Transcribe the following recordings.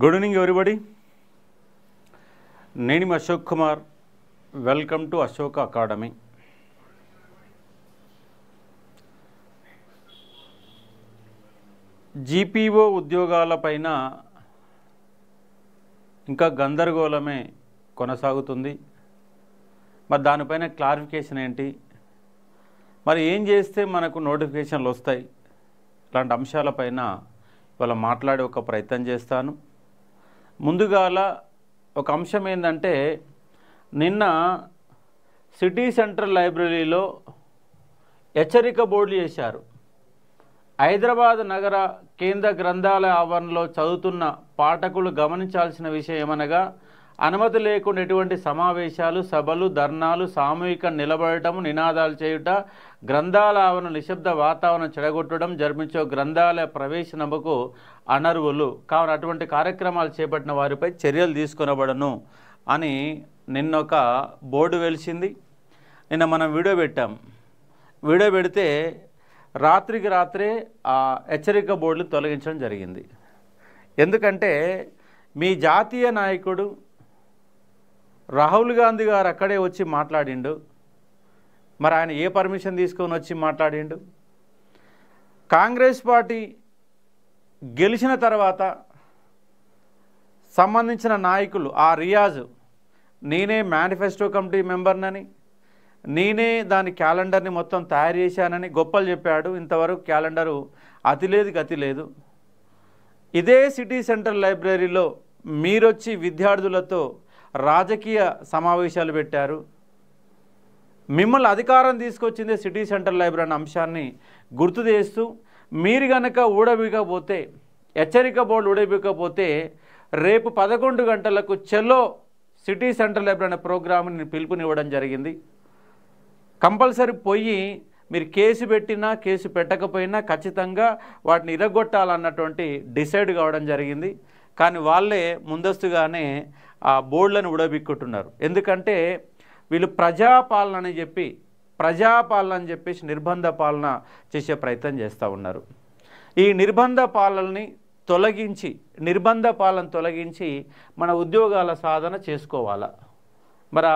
Good evening everybody. నేను మీ Ashok Kumar. Welcome to Ashok academy. GPO ఉద్యోగాలపైన ఇంకా గందరగోళమే కొనసాగుతుంది. మరి దానిపైన క్లారిఫికేషన్ ఏంటి, మరి ఏం చేస్తే మనకు నోటిఫికేషన్లు వస్తాయి, ఇలాంటి అంశాలపైన ఇవాళ మాట్లాడే ఒక ప్రయత్నం చేస్తాను. ముందుగాల ఒక అంశం ఏంటంటే, నిన్న సిటీ సెంట్రల్ లైబ్రరీలో హెచ్చరిక బోర్డులు చేశారు. హైదరాబాద్ నగర కేంద్ర గ్రంథాలయ ఆవరణలో చదువుతున్న పాఠకులు గమనించాల్సిన విషయం ఏమనగా, అనుమతి లేకుండా ఎటువంటి సమావేశాలు, సభలు, ధర్నాలు, సామూహిక నిలబడటం, నినాదాలు చేయుట, గ్రంథాలయ ఆవరణ నిశ్శబ్ద వాతావరణం చెడగొట్టడం, జరిపించే గ్రంథాలయ ప్రవేశనకు అనర్హులు కావున అటువంటి కార్యక్రమాలు చేపట్టిన వారిపై చర్యలు తీసుకొనబడను అని నిన్న ఒక బోర్డు వెలిసింది. నిన్న మనం వీడియో పెట్టాం. వీడియో పెడితే రాత్రికి రాత్రే ఆ హెచ్చరిక బోర్డులు తొలగించడం జరిగింది. ఎందుకంటే మీ జాతీయ నాయకుడు రాహుల్ గాంధీ గారు అక్కడే వచ్చి మాట్లాడిండు. మరి ఆయన ఏ పర్మిషన్ తీసుకొని వచ్చి మాట్లాడిండు? కాంగ్రెస్ పార్టీ గెలిచిన తర్వాత సంబంధించిన నాయకులు ఆ రియాజ్, నేనే మేనిఫెస్టో కమిటీ మెంబర్నని, నేనే దాని క్యాలెండర్ని మొత్తం తయారు చేశానని గొప్పలు చెప్పాడు. ఇంతవరకు క్యాలెండరు అతి లేదు గతి లేదు. ఇదే సిటీ సెంట్రల్ లైబ్రరీలో మీరొచ్చి విద్యార్థులతో రాజకీయ సమావేశాలు పెట్టారు. మిమ్మల్ని అధికారం తీసుకొచ్చిందే సిటీ సెంట్రల్ లైబ్రరీ అనే అంశాన్ని గుర్తు చేస్తూ, మీరు కనుక ఊడబీకపోతే, హెచ్చరిక బోర్డు ఊడబీకపోతే రేపు 11 గంటలకు చెల్లో సిటీ సెంట్రల్ లైబ్రరీ అనే ప్రోగ్రామ్ని పిలుపునివ్వడం జరిగింది. కంపల్సరీ పోయి మీరు కేసు పెట్టినా కేసు పెట్టకపోయినా ఖచ్చితంగా వాటిని ఇరగొట్టాలన్నటువంటి డిసైడ్ కావడం జరిగింది. కానీ వాళ్ళే ముందస్తుగానే ఆ బోర్డులను ఉడబిక్కుంటున్నారు. ఎందుకంటే వీళ్ళు ప్రజాపాలన అని చెప్పేసి నిర్బంధ పాలన చేసే ప్రయత్నం చేస్తూ ఉన్నారు. ఈ నిర్బంధ పాలనని తొలగించి మన ఉద్యోగాల సాధన చేసుకోవాలా. మరి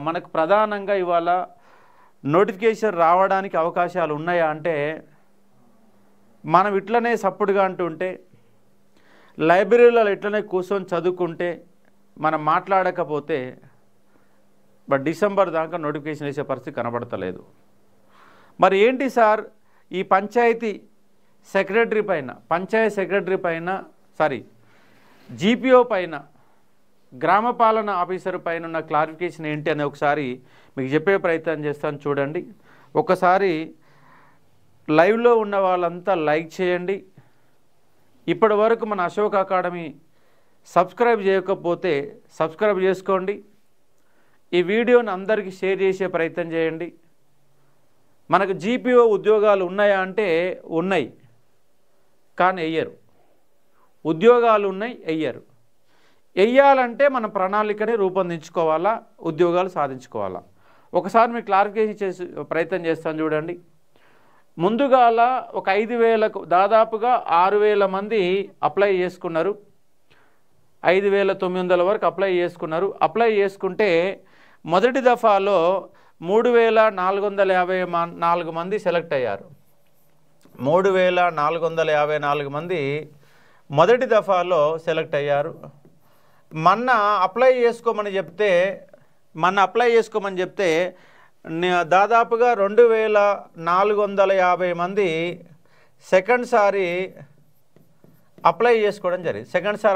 మనకు ప్రధానంగా ఇవాళ నోటిఫికేషన్ రావడానికి అవకాశాలు ఉన్నాయా అంటే, మనం ఇట్లనే సప్పుడుగా అంటుంటే, లైబ్రరీలలో ఇట్లనే కూర్చొని చదువుకుంటే, మనం మాట్లాడకపోతే డిసెంబర్ దాకా నోటిఫికేషన్ వేసే పరిస్థితి కనబడతలేదు. మరి ఏంటి సార్, ఈ పంచాయతీ సెక్రటరీ పైన జీపీఓ పైన, గ్రామ పాలన ఆఫీసర్ పైన ఉన్న క్లారిఫికేషన్ ఏంటి అని ఒకసారి మీకు చెప్పే ప్రయత్నం చేస్తాను. చూడండి, ఒకసారి లైవ్లో ఉన్న వాళ్ళంతా లైక్ చేయండి. ఇప్పటి వరకు మన అశోక్ అకాడమీ సబ్స్క్రైబ్ చేయకపోతే సబ్స్క్రైబ్ చేసుకోండి. ఈ వీడియోని అందరికీ షేర్ చేసే ప్రయత్నం చేయండి. మనకు జీపీఓ ఉద్యోగాలు ఉన్నాయా అంటే ఉన్నాయి, కానీ వెయ్యరు. ఉద్యోగాలు ఉన్నాయి, వెయ్యరు. వెయ్యాలంటే మన ప్రణాళికని రూపొందించుకోవాలా, ఉద్యోగాలు సాధించుకోవాలా. ఒకసారి మీకు క్లారిఫికేషన్ చేసి ప్రయత్నం చేస్తాను. చూడండి, ముందుగాల ఒక 5,000కు దాదాపుగా 6,000 మంది అప్లై చేసుకున్నారు. 5,900 వరకు అప్లై చేసుకుంటే మొదటి దఫాలో 3,454 మంది సెలెక్ట్ అయ్యారు. 3,454 మంది మొదటి దఫాలో సెలెక్ట్ అయ్యారు. మొన్న అప్లై చేసుకోమని చెప్తే దాదాపుగా 2,450 మంది సెకండ్ సారి అప్లై చేసుకోవడం జరిగింది.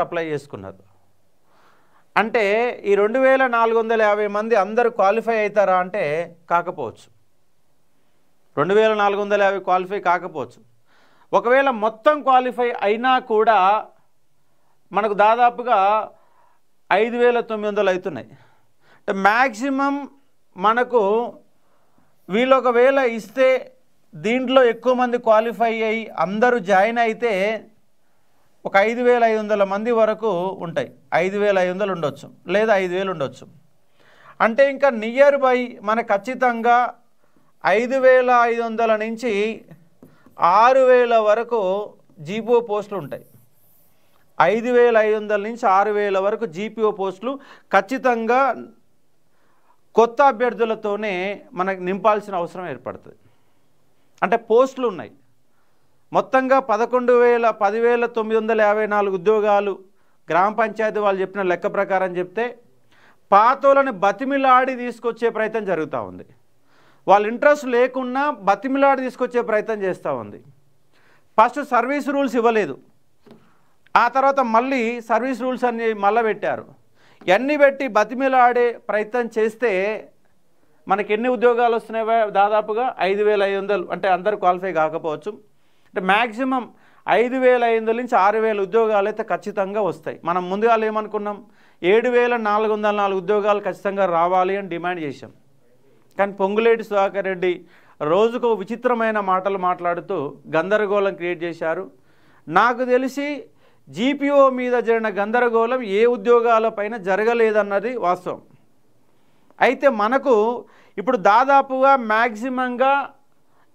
అప్లై చేసుకున్నారు. అంటే ఈ 2,450 మంది అందరూ క్వాలిఫై అవుతారా అంటే కాకపోవచ్చు. 2,450 క్వాలిఫై కాకపోవచ్చు. ఒకవేళ మొత్తం క్వాలిఫై అయినా కూడా మనకు దాదాపుగా 5,900 అవుతున్నాయి. అంటే మ్యాక్సిమం మనకు వీళ్ళు ఒకవేళ ఇస్తే దీంట్లో ఎక్కువ మంది క్వాలిఫై అయ్యి అందరూ జాయిన్ అయితే ఒక 5,500 మంది వరకు ఉంటాయి. 5,500 ఉండొచ్చు, లేదా 5,000 ఉండొచ్చు. అంటే ఇంకా నియర్ బై మనకు ఖచ్చితంగా 5,500 నుంచి 6,000 వరకు జీపీఓ పోస్టులు ఉంటాయి. 5,500 నుంచి 6,000 వరకు జీపీఓ పోస్టులు ఖచ్చితంగా కొత్త అభ్యర్థులతోనే మనకు నింపాల్సిన అవసరం ఏర్పడుతుంది. అంటే పోస్టులు ఉన్నాయి మొత్తంగా 10,954 ఉద్యోగాలు గ్రామ పంచాయతీ వాళ్ళు చెప్పిన లెక్క ప్రకారం చెప్తే పాతోళ్ళని బతిమిలాడి తీసుకొచ్చే ప్రయత్నం జరుగుతూ ఉంది. వాళ్ళు ఇంట్రెస్ట్ లేకున్నా బతిమిలాడి తీసుకొచ్చే ప్రయత్నం చేస్తూ ఉంది. ఫస్ట్ సర్వీస్ రూల్స్ ఇవ్వలేదు, ఆ తర్వాత మళ్ళీ సర్వీస్ రూల్స్ అన్ని మళ్ళీ పెట్టారు. ఇవన్నీ పెట్టి బతిమిలాడే ప్రయత్నం చేస్తే మనకి ఎన్ని ఉద్యోగాలు వస్తున్నాయి? దాదాపుగా 5,500. అంటే అందరూ క్వాలిఫై కాకపోవచ్చు, అంటే మ్యాక్సిమం 5,500 నుంచి 6,000 ఉద్యోగాలు అయితే ఖచ్చితంగా వస్తాయి. మనం ముందుగా ఏమనుకున్నాం? 7,404 ఉద్యోగాలు ఖచ్చితంగా రావాలి అని డిమాండ్ చేశాం. కానీ పొంగులేటి సుధాకర్ రెడ్డి రోజుకు విచిత్రమైన మాటలు మాట్లాడుతూ గందరగోళం క్రియేట్ చేశారు. నాకు తెలిసి జీపీఓ మీద జరిగిన గందరగోళం ఏ ఉద్యోగాలపైన జరగలేదన్నది వాస్తవం. అయితే మనకు ఇప్పుడు దాదాపుగా మ్యాక్సిమంగా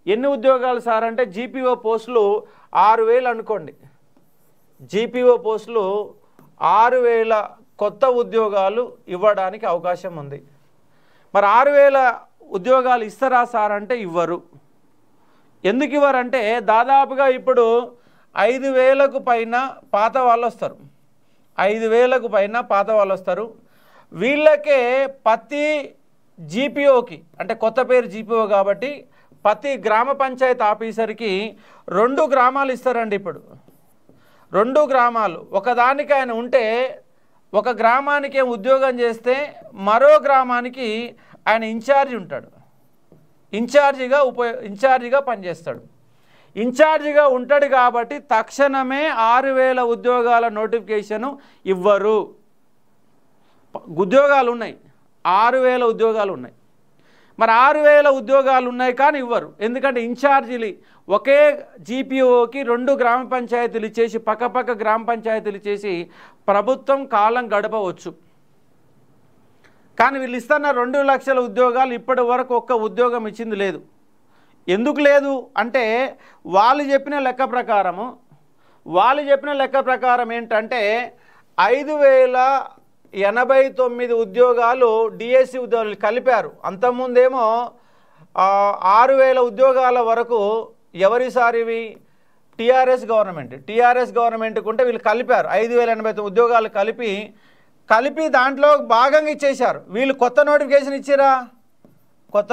ఎన్ని ఉద్యోగాలు సార్ అంటే జీపీఓ పోస్టులు 6,000 అనుకోండి. జీపీఓ పోస్టులు 6,000 కొత్త ఉద్యోగాలు ఇవ్వడానికి అవకాశం ఉంది. మరి 6,000 ఉద్యోగాలు ఇస్తారా సార్ అంటే ఇవ్వరు. ఎందుకు ఇవ్వరంటే దాదాపుగా ఇప్పుడు 5,000కు పైన పాత వాళ్ళు వస్తారు. 5,000కు పైన పాత వాళ్ళు వస్తారు. వీళ్ళకే ప్రతి జీపీఓకి, అంటే కొత్త పేరు జీపీఓ కాబట్టి ప్రతి గ్రామ పంచాయతీ ఆఫీసర్కి 2 గ్రామాలు ఇస్తారండి. ఇప్పుడు 2 గ్రామాలు ఒకదానికి ఆయన ఉంటే ఒక గ్రామానికి ఉద్యోగం చేస్తే మరో గ్రామానికి ఆయన ఇన్ఛార్జి ఉంటాడు. ఇన్ఛార్జిగా పనిచేస్తాడు. ఇన్ఛార్జిగా ఉంటాడు కాబట్టి తక్షణమే 6,000 ఉద్యోగాల నోటిఫికేషను ఇవ్వరు. ఉద్యోగాలు ఉన్నాయి, 6,000 ఉద్యోగాలు ఉన్నాయి. మరి 6,000 ఉద్యోగాలు ఉన్నాయి కానీ ఇవ్వరు. ఎందుకంటే ఇన్ఛార్జీలు ఒకే జీపీఓకి 2 గ్రామ పంచాయతీలు ఇచ్చేసి పక్కపక్క గ్రామ పంచాయతీలు ఇచ్చేసి ప్రభుత్వం కాలం గడపవచ్చు. కానీ వీళ్ళు ఇస్తున్న 2 లక్షల ఉద్యోగాలు ఇప్పటి వరకు ఒక్క ఉద్యోగం ఇచ్చింది లేదు. ఎందుకు లేదు అంటే వాళ్ళు చెప్పిన లెక్క ప్రకారం ఏంటంటే 5,089 ఉద్యోగాలు డిఎస్సి ఉద్యోగాలు కలిపారు. అంతకుముందేమో 6,000 ఉద్యోగాల వరకు ఎవరిసారివి టీఆర్ఎస్ గవర్నమెంట్కి ఉంటే వీళ్ళు కలిపారు. 5,089 ఉద్యోగాలు కలిపి దాంట్లో భాగంగా ఇచ్చేశారు. వీళ్ళు కొత్త నోటిఫికేషన్ ఇచ్చారా? కొత్త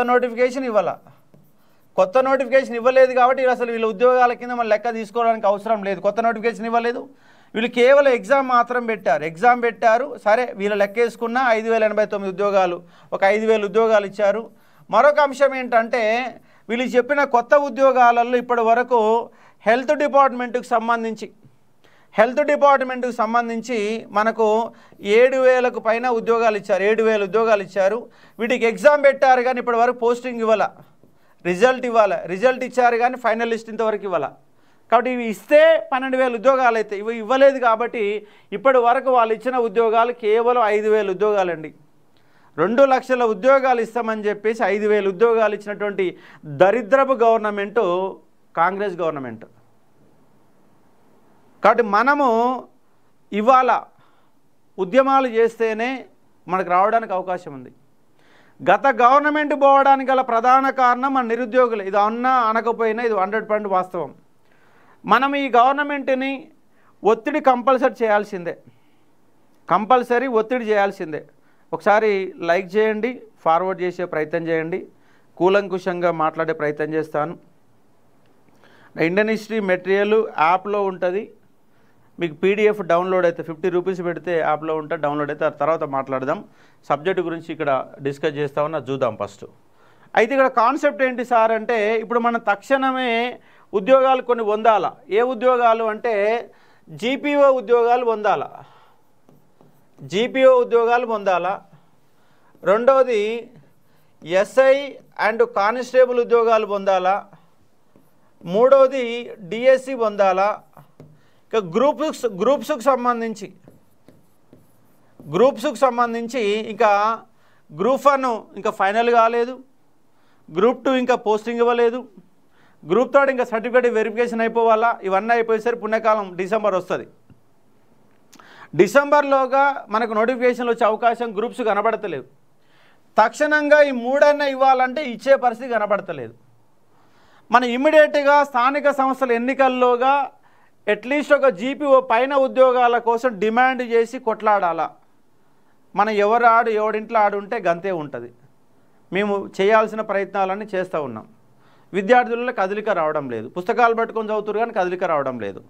నోటిఫికేషన్ ఇవ్వలేదు కాబట్టి అసలు వీళ్ళ ఉద్యోగాల కింద మన లెక్క తీసుకోవడానికి అవసరం లేదు. కొత్త నోటిఫికేషన్ ఇవ్వలేదు. వీళ్ళు కేవలం ఎగ్జామ్ మాత్రం పెట్టారు. సరే వీళ్ళ లెక్క వేసుకున్న 5,089 ఉద్యోగాలు, ఒక 5,000 ఉద్యోగాలు ఇచ్చారు. మరొక అంశం ఏంటంటే వీళ్ళు చెప్పిన కొత్త ఉద్యోగాలలో ఇప్పటి వరకు హెల్త్ డిపార్ట్మెంట్కి సంబంధించి మనకు 7,000కు పైన ఉద్యోగాలు ఇచ్చారు. 7,000 ఉద్యోగాలు ఇచ్చారు. వీటికి ఎగ్జామ్ పెట్టారు కానీ ఇప్పటి వరకు పోస్టింగ్ ఇవ్వాల, రిజల్ట్ ఇచ్చారు కానీ ఫైనల్ లిస్ట్ ఇంతవరకు ఇవ్వాల. కాబట్టి ఇవి ఇస్తే 12,000 ఉద్యోగాలు అయితే ఇవి ఇవ్వలేదు. కాబట్టి ఇప్పటి వరకు వాళ్ళు ఇచ్చిన ఉద్యోగాలు కేవలం 5,000 ఉద్యోగాలండి. 2 లక్షల ఉద్యోగాలు ఇస్తామని చెప్పేసి 5,000 ఉద్యోగాలు ఇచ్చినటువంటి దరిద్రపు గవర్నమెంటు కాంగ్రెస్ గవర్నమెంట్. కాబట్టి మనము ఇవాళ ఉద్యమాలు చేస్తేనే మనకు రావడానికి అవకాశం ఉంది. గత గవర్నమెంట్ పోవడానికి గల ప్రధాన కారణం మన నిరుద్యోగులు. ఇది అన్నా అనకపోయినా ఇది 100% వాస్తవం. మనం ఈ గవర్నమెంట్ని ఒత్తిడి కంపల్సరీ చేయాల్సిందే. ఒకసారి లైక్ చేయండి, ఫార్వర్డ్ చేసే ప్రయత్నం చేయండి, కూలంకుషంగా మాట్లాడే ప్రయత్నం చేస్తాను. ఇండియన్ హిస్టరీ మెటీరియల్ యాప్లో ఉంటుంది. మీకు పీడిఎఫ్ డౌన్లోడ్ అయితే 50 రూపీస్ పెడితే యాప్లో ఉంటే డౌన్లోడ్ అయితే తర్వాత మాట్లాడదాం. సబ్జెక్టు గురించి ఇక్కడ డిస్కస్ చేస్తామని చూద్దాం ఫస్ట్. అయితే ఇక్కడ కాన్సెప్ట్ ఏంటి సార్ అంటే ఇప్పుడు మనం తక్షణమే ఉద్యోగాలు కొన్ని పొందాలా. ఏ ఉద్యోగాలు అంటే జీపీఓ ఉద్యోగాలు పొందాలా. రెండవది ఎస్ఐ అండ్ కానిస్టేబుల్ ఉద్యోగాలు పొందాలా. మూడవది డిఎస్సి పొందాలా. ఇక గ్రూప్స్కి సంబంధించి ఇంకా గ్రూప్ 1 ఇంకా ఫైనల్ కాలేదు, గ్రూప్ 2 ఇంకా పోస్టింగ్ ఇవ్వలేదు, గ్రూప్ 3 ఇంకా సర్టిఫికేట్ వెరిఫికేషన్ అయిపోవాలా. ఇవన్నీ అయిపోయేసరికి పుణ్యకాలం డిసెంబర్ వస్తుంది. డిసెంబర్లోగా మనకు నోటిఫికేషన్లు వచ్చే అవకాశం గ్రూప్స్ కనబడతలేవు. తక్షణంగా ఈ 3 ఇవ్వాలంటే ఇచ్చే పరిస్థితి కనబడతలేదు. మన ఇమ్మీడియట్గా స్థానిక సంస్థల ఎన్నికల్లోగా అట్లీస్ట్ ఒక జీపీఓ పైన ఉద్యోగాల కోసం డిమాండ్ చేసి కొట్లాడాలా. మనం ఎవడింట్లో ఆడుంటే గంతే ఉంటుంది. మేము చేయాల్సిన ప్రయత్నాలన్నీ చేస్తూ ఉన్నాం. విద్యార్థులలో కదలిక రావడం లేదు. పుస్తకాలు పట్టుకొని చదువుతారు కానీ కదలిక రావడం లేదు.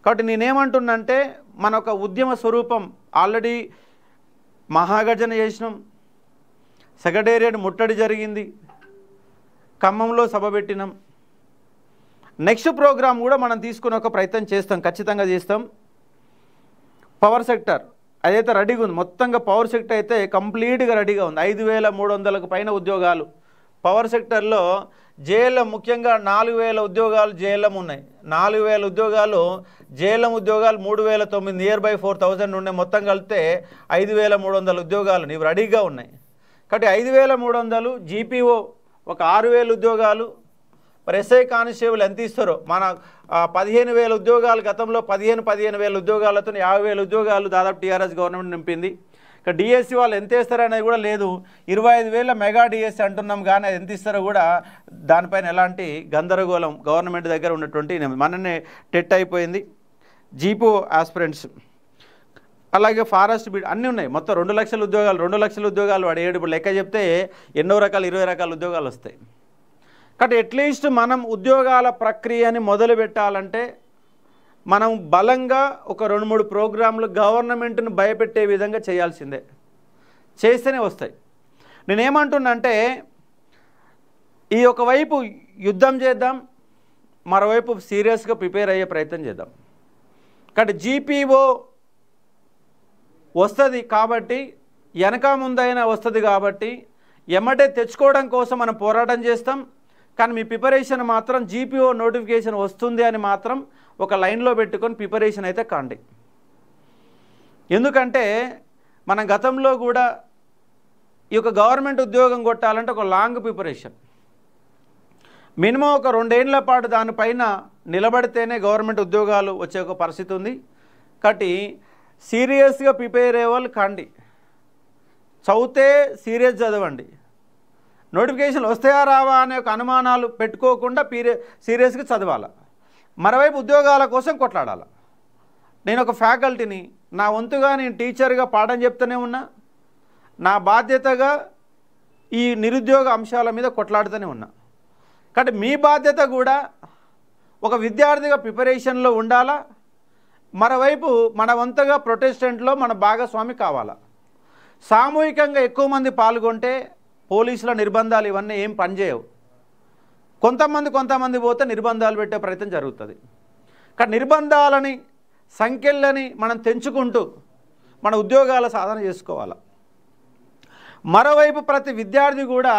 కాబట్టి నేనేమంటున్నంటే మన ఒక ఉద్యమ స్వరూపం ఆల్రెడీ మహాగర్జన చేసినాం, సెక్రటేరియట్ ముట్టడి జరిగింది, ఖమ్మంలో సభ పెట్టినాం. నెక్స్ట్ ప్రోగ్రాం కూడా మనం తీసుకునే ఒక ప్రయత్నం చేస్తాం, ఖచ్చితంగా చేస్తాం. పవర్ సెక్టర్ అదైతే రెడీగా ఉంది, మొత్తంగా పవర్ సెక్టర్ అయితే కంప్లీట్గా రెడీగా ఉంది. 5300కు పైన ఉద్యోగాలు పవర్ సెక్టర్లో. జేఎల్ఎం ముఖ్యంగా 4000 ఉద్యోగాలు జేఎల్ఎం ఉన్నాయి. 4000 ఉద్యోగాలు జేఎల్ఎం ఉద్యోగాలు 3009 నియర్ బై 4000 ఉన్నాయి. మొత్తం కలిపితే 5300 ఉద్యోగాలు నీవు రెడీగా ఉన్నాయి. కాబట్టి 5300 జీపీఓ ఒక 6000 ఉద్యోగాలు. మరి ఎస్ఐ కానిస్టేబుల్ ఎంత ఇస్తారో మన 15000 ఉద్యోగాలు గతంలో 15,000 ఉద్యోగాలతో 50,000 ఉద్యోగాలు దాదాపు టీఆర్ఎస్ గవర్నమెంట్ నింపింది. ఇక డిఎస్సి వాళ్ళు ఎంత ఇస్తారో అనేది కూడా లేదు. 25,000 మెగా డిఎస్సి అంటున్నాం కానీ అది ఎంత ఇస్తారో కూడా దానిపైన ఎలాంటి గందరగోళం గవర్నమెంట్ దగ్గర ఉన్నటువంటి మననే టెట్ అయిపోయింది. జీపో ఆస్పిరెంట్స్ అలాగే ఫారెస్ట్ బీడ్ అన్నీ ఉన్నాయి. మొత్తం 2 లక్షల ఉద్యోగాలు 2 లక్షల ఉద్యోగాలు వాడు ఇప్పుడు లెక్క చెప్తే ఎన్నో రకాలు 20 రకాల ఉద్యోగాలు వస్తాయి. కాబట్టి అట్లీస్ట్ మనం ఉద్యోగాల ప్రక్రియని మొదలు పెట్టాలంటే మనం బలంగా ఒక 2-3 ప్రోగ్రాంలు గవర్నమెంట్ను భయపెట్టే విధంగా చేయాల్సిందే, చేస్తేనే వస్తాయి. నేనేమంటున్నంటే ఈ ఒకవైపు యుద్ధం చేద్దాం, మరోవైపు సీరియస్గా ప్రిపేర్ అయ్యే ప్రయత్నం చేద్దాం. కాబట్టి జీపీఓ వస్తుంది కాబట్టి వెనక ముందైనా వస్తుంది కాబట్టి ఎమ్మటే తెచ్చుకోవడం కోసం మనం పోరాటం చేస్తాం. కానీ మీ ప్రిపరేషన్ మాత్రం జీపీఓ నోటిఫికేషన్ వస్తుంది అని మాత్రం ఒక లైన్లో పెట్టుకొని ప్రిపరేషన్ అయితే కాండి. ఎందుకంటే మన గతంలో కూడా ఈ యొక్క గవర్నమెంట్ ఉద్యోగం కొట్టాలంటే ఒక లాంగ్ ప్రిపరేషన్, మినిమం ఒక 2 ఏళ్ల పాటు దానిపైన నిలబడితేనే గవర్నమెంట్ ఉద్యోగాలు వచ్చే ఒక పరిస్థితి ఉంది. కాబట్టి సీరియస్గా ప్రిపేర్ అయ్యే వాళ్ళు కాండి, చదివితే సీరియస్ చదవండి. నోటిఫికేషన్లు వస్తాయా రావా అనే ఒక అనుమానాలు పెట్టుకోకుండా సీరియస్గా చదవాలి. మరోవైపు ఉద్యోగాల కోసం కొట్లాడాలి. నేను ఒక ఫ్యాకల్టీని, నా వంతుగా నేను టీచర్గా పాఠం చెప్తూనే ఉన్నా, నా బాధ్యతగా ఈ నిరుద్యోగ అంశాల మీద కొట్లాడుతూనే ఉన్నా. కాబట్టి మీ బాధ్యత కూడా ఒక విద్యార్థిగా ప్రిపరేషన్లో ఉండాలా, మరోవైపు మన వంతుగా ప్రొటెస్టెంట్లో మన భాగస్వామి కావాలా. సామూహికంగా ఎక్కువ మంది పాల్గొంటే పోలీసుల నిర్బంధాలు ఇవన్నీ ఏం పనిచేయవు. కొంతమంది పోతే నిర్బంధాలు పెట్టే ప్రయత్నం జరుగుతుంది. కానీ నిర్బంధాలని సంఖ్యలని మనం తెంచుకుంటూ మన ఉద్యోగాల సాధన చేసుకోవాలి. మరోవైపు ప్రతి విద్యార్థి కూడా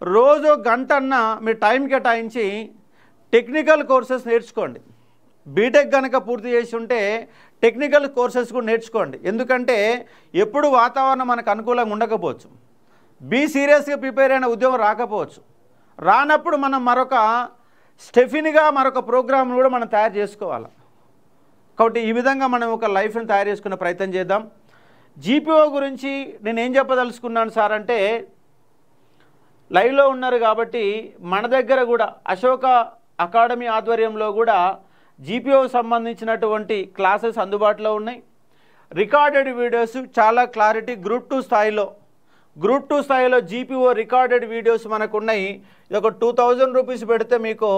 రోజు గంటన్న మీ టైం కేటాయించి టెక్నికల్ కోర్సెస్ నేర్చుకోండి. బీటెక్ కనుక పూర్తి చేసి ఉంటే టెక్నికల్ కోర్సెస్ కూడా నేర్చుకోండి. ఎందుకంటే ఎప్పుడు వాతావరణం మనకు అనుకూలంగా ఉండకపోవచ్చు, బీ సీరియస్గా ప్రిపేర్ అయిన ఉద్యోగం రాకపోవచ్చు. రానప్పుడు మనం మరొక స్టెఫిన్గా మరొక ప్రోగ్రామ్ను కూడా మనం తయారు చేసుకోవాలి. కాబట్టి ఈ విధంగా మనం ఒక లైఫ్ని తయారు చేసుకునే ప్రయత్నం చేద్దాం. జీపీఓ గురించి నేను ఏం చెప్పదలుచుకున్నాను సార్ అంటే, లైవ్లో ఉన్నారు కాబట్టి మన దగ్గర కూడా అశోక అకాడమీ ఆధ్వర్యంలో కూడా జీపీఓ సంబంధించినటువంటి క్లాసెస్ అందుబాటులో ఉన్నాయి. రికార్డెడ్ వీడియోస్ చాలా క్లారిటీ గ్రూప్ 2 స్థాయిలో జీపీఓ రికార్డెడ్ వీడియోస్ మనకు ఉన్నాయి. ఇది ఒక 2000 రూపీస్ పెడితే మీకు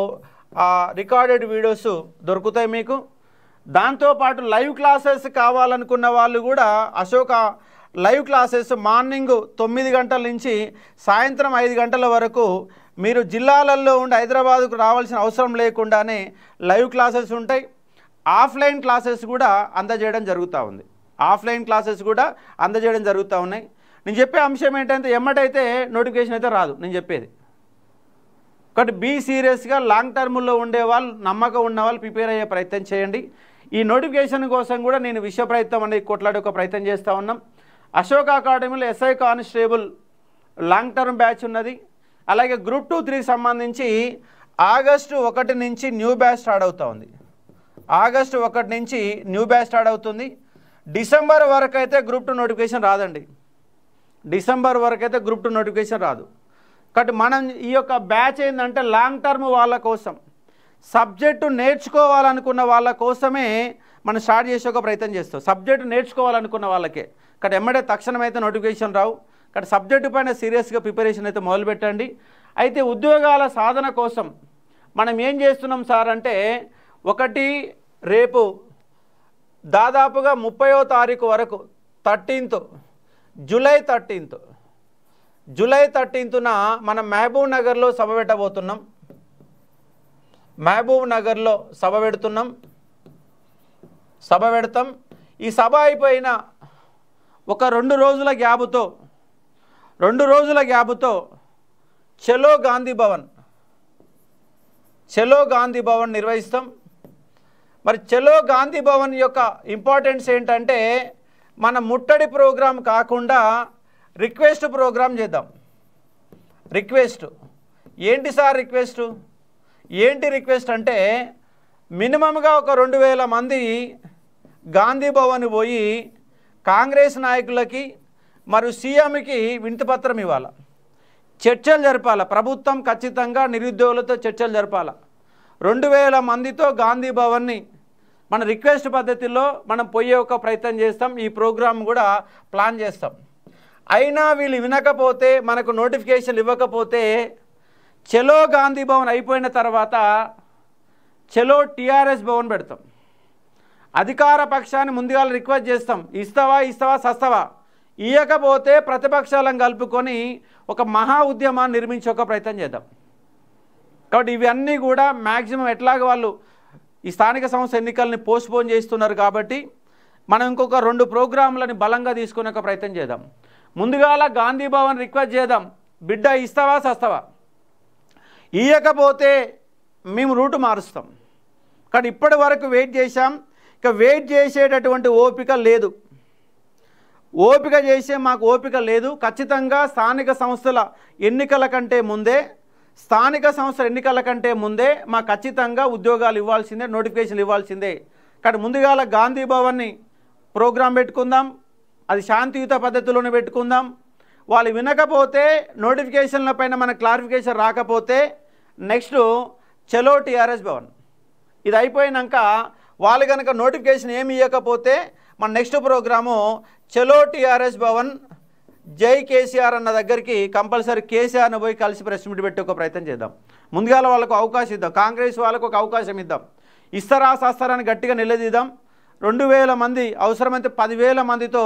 రికార్డెడ్ వీడియోస్ దొరుకుతాయి మీకు. దాంతోపాటు లైవ్ క్లాసెస్ కావాలనుకున్న వాళ్ళు కూడా అశోక లైవ్ క్లాసెస్ మార్నింగ్ 9 గంటల నుంచి సాయంత్రం 5 గంటల వరకు మీరు జిల్లాలలో ఉండి హైదరాబాద్కు రావాల్సిన అవసరం లేకుండానే లైవ్ క్లాసెస్ ఉంటాయి. ఆఫ్లైన్ క్లాసెస్ కూడా అందజేయడం జరుగుతూ ఉన్నాయి. నేను చెప్పే అంశం ఏంటంటే ఎమ్మటైతే నోటిఫికేషన్ అయితే రాదు నేను చెప్పేది. కాబట్టి బీ సీరియస్గా లాంగ్ టర్మ్లో ఉండేవాళ్ళు, నమ్మకం ఉన్నవాళ్ళు ప్రిపేర్ అయ్యే ప్రయత్నం చేయండి. ఈ నోటిఫికేషన్ కోసం కూడా నేను విశ్వ ప్రయత్నం అనేది కొట్లాడే ఒక ప్రయత్నం చేస్తూ ఉన్నాం. అశోక అకాడమీలో SI constable long term batch ఉన్నది. అలాగే గ్రూప్ 2, 3కి సంబంధించి ఆగస్టు 1 నుంచి న్యూ బ్యాచ్ స్టార్ట్ అవుతుంది. డిసెంబర్ వరకు అయితే గ్రూప్ 2 నోటిఫికేషన్ రాదండి. డిసెంబర్ వరకు అయితే గ్రూప్ 2 నోటిఫికేషన్ రాదు. కాబట్టి మనం ఈ యొక్క బ్యాచ్ ఏంటంటే లాంగ్ టర్మ్ వాళ్ళ కోసం, సబ్జెక్టు నేర్చుకోవాలనుకున్న వాళ్ళ కోసమే మనం స్టార్ట్ చేసే ఒక ప్రయత్నం చేస్తాం. సబ్జెక్టు నేర్చుకోవాలనుకున్న వాళ్ళకే. కాబట్టి ఎమ్మడే తక్షణం అయితే నోటిఫికేషన్ రావు. కాబట్టి సబ్జెక్టు పైన సీరియస్గా ప్రిపరేషన్ అయితే మొదలుపెట్టండి. అయితే ఉద్యోగాల సాధన కోసం మనం ఏం చేస్తున్నాం సార్ అంటే, ఒకటి రేపు దాదాపుగా 30వ తారీఖు వరకు 13th జూలై 13న మనం మహబూబ్ నగర్లో సభ పెట్టబోతున్నాం. మహబూబ్ నగర్లో సభ పెడతాం. ఈ సభ అయిపోయిన ఒక 2 రోజుల గ్యాబుతో చలో గాంధీ భవన్ నిర్వహిస్తాం. మరి చలో గాంధీ భవన్ యొక్క ఇంపార్టెన్స్ ఏంటంటే, మన ముట్టడి ప్రోగ్రాం కాకుండా రిక్వెస్ట్ ప్రోగ్రాం చేద్దాం. రిక్వెస్ట్ ఏంటి సార్? రిక్వెస్ట్ అంటే మినిమంగా ఒక 2000 మంది గాంధీ భవన్ పోయి కాంగ్రెస్ నాయకులకి మరియు సీఎంకి వినతిపత్రం ఇవ్వాలి, చర్చలు జరపాలి. ప్రభుత్వం ఖచ్చితంగా నిరుద్యోగులతో చర్చలు జరపాలి. 2000 మందితో గాంధీ భవన్ని మన రిక్వెస్ట్ పద్ధతిలో మనం పోయే ఒక ప్రయత్నం చేస్తాం. ఈ ప్రోగ్రాం కూడా ప్లాన్ చేస్తాం. అయినా వీళ్ళు వినకపోతే, మనకు నోటిఫికేషన్ ఇవ్వకపోతే, చలో గాంధీ భవన్ అయిపోయిన తర్వాత చలో టీఆర్ఎస్ భవన్ పెడతాం. అధికార పక్షాన్ని ముందుగా రిక్వెస్ట్ చేస్తాం, ఇస్తావా సస్తవా. ఇవ్వకపోతే ప్రతిపక్షాలను కలుపుకొని ఒక మహా ఉద్యమాన్ని నిర్మించే ఒక ప్రయత్నం చేద్దాం. కాబట్టి ఇవన్నీ కూడా మ్యాక్సిమం ఎట్లాగ వాళ్ళు ఈ స్థానిక సంస్థ ఎన్నికల్ని పోస్ట్పోన్ చేస్తున్నారు కాబట్టి మనం ఇంకొక 2 ప్రోగ్రాంలని బలంగా తీసుకునే ఒక ప్రయత్నం చేద్దాం. ముందుగాల గాంధీ భవన్ రిక్వెస్ట్ చేద్దాం, బిడ్డ ఇస్తావా సస్తవా. ఇవ్వకపోతే మేము రూటు మారుస్తాం. కానీ ఇప్పటి వరకు వెయిట్ చేశాం. ఇక వెయిట్ చేసేటటువంటి ఓపిక లేదు. మాకు ఓపిక లేదు. ఖచ్చితంగా స్థానిక సంస్థల ఎన్నికల కంటే ముందే మాకు ఖచ్చితంగా ఉద్యోగాలు ఇవ్వాల్సిందే, నోటిఫికేషన్లు ఇవ్వాల్సిందే. కానీ ముందుగాల గాంధీ భవన్ని ప్రోగ్రాం పెట్టుకుందాం, అది శాంతియుత పద్ధతిలోనే పెట్టుకుందాం. వాళ్ళు వినకపోతే, నోటిఫికేషన్ల పైన మన క్లారిఫికేషన్ రాకపోతే నెక్స్ట్ చలో టీఆర్ఎస్ భవన్. ఇది అయిపోయినాక వాళ్ళు కనుక నోటిఫికేషన్ ఏమి ఇవ్వకపోతే మన నెక్స్ట్ ప్రోగ్రాము చలో టీఆర్ఎస్ భవన్ జై కేసీఆర్ అన్న దగ్గరికి కంపల్సరీ కేసీఆర్ను పోయి కలిసి ప్రెస్ మీట్ పెట్టి ఒక ప్రయత్నం చేద్దాం. ముందుగాల వాళ్ళకు అవకాశం ఇద్దాం, కాంగ్రెస్ వాళ్ళకు ఒక అవకాశం ఇద్దాం. సస్తారని గట్టిగా నిలదీద్దాం. 2000 మంది అవసరమైతే 10,000 మందితో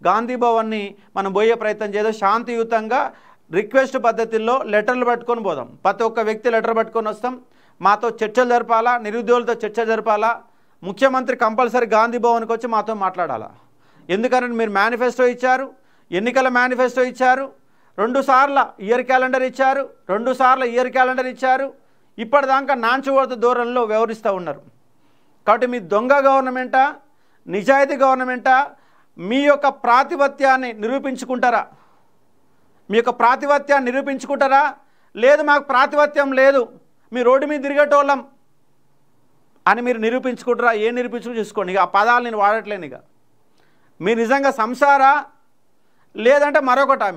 గాంధీ భవన్ని మనం పోయే ప్రయత్నం చేద్దాం. శాంతియుతంగా రిక్వెస్ట్ పద్ధతిలో లెటర్లు పట్టుకొని పోదాం. ప్రతి ఒక్క వ్యక్తి లెటర్ పట్టుకొని వస్తాం. మాతో చర్చలు జరపాలా, నిరుద్యోగులతో చర్చ జరపాలా. ముఖ్యమంత్రి కంపల్సరీ గాంధీ భవన్కి వచ్చి మాతో మాట్లాడాలా. ఎందుకంటే మీరు మేనిఫెస్టో ఇచ్చారు, ఎన్నికల మేనిఫెస్టో ఇచ్చారు, 2 సార్లు ఇయర్ క్యాలెండర్ ఇచ్చారు. ఇప్పటిదాకా నాంచువర్త ధోరణిలో వ్యవహరిస్తూ ఉన్నారు. కాబట్టి మీ దొంగ గవర్నమెంటా, నిజాయితీ గవర్నమెంటా, మీ యొక్క ప్రాతిపత్యాన్ని నిరూపించుకుంటారా? లేదు మాకు ప్రాతిపత్యం లేదు, మీ రోడ్డు మీద తిరిగేటోళ్ళం అని మీరు నిరూపించుకుంటారా? ఏం నిరూపించుకుని చూసుకోండి. ఇక ఆ పదాలు నేను వాడట్లేను. ఇక మీరు నిజంగా సంసారా లేదంటే మరొకటా?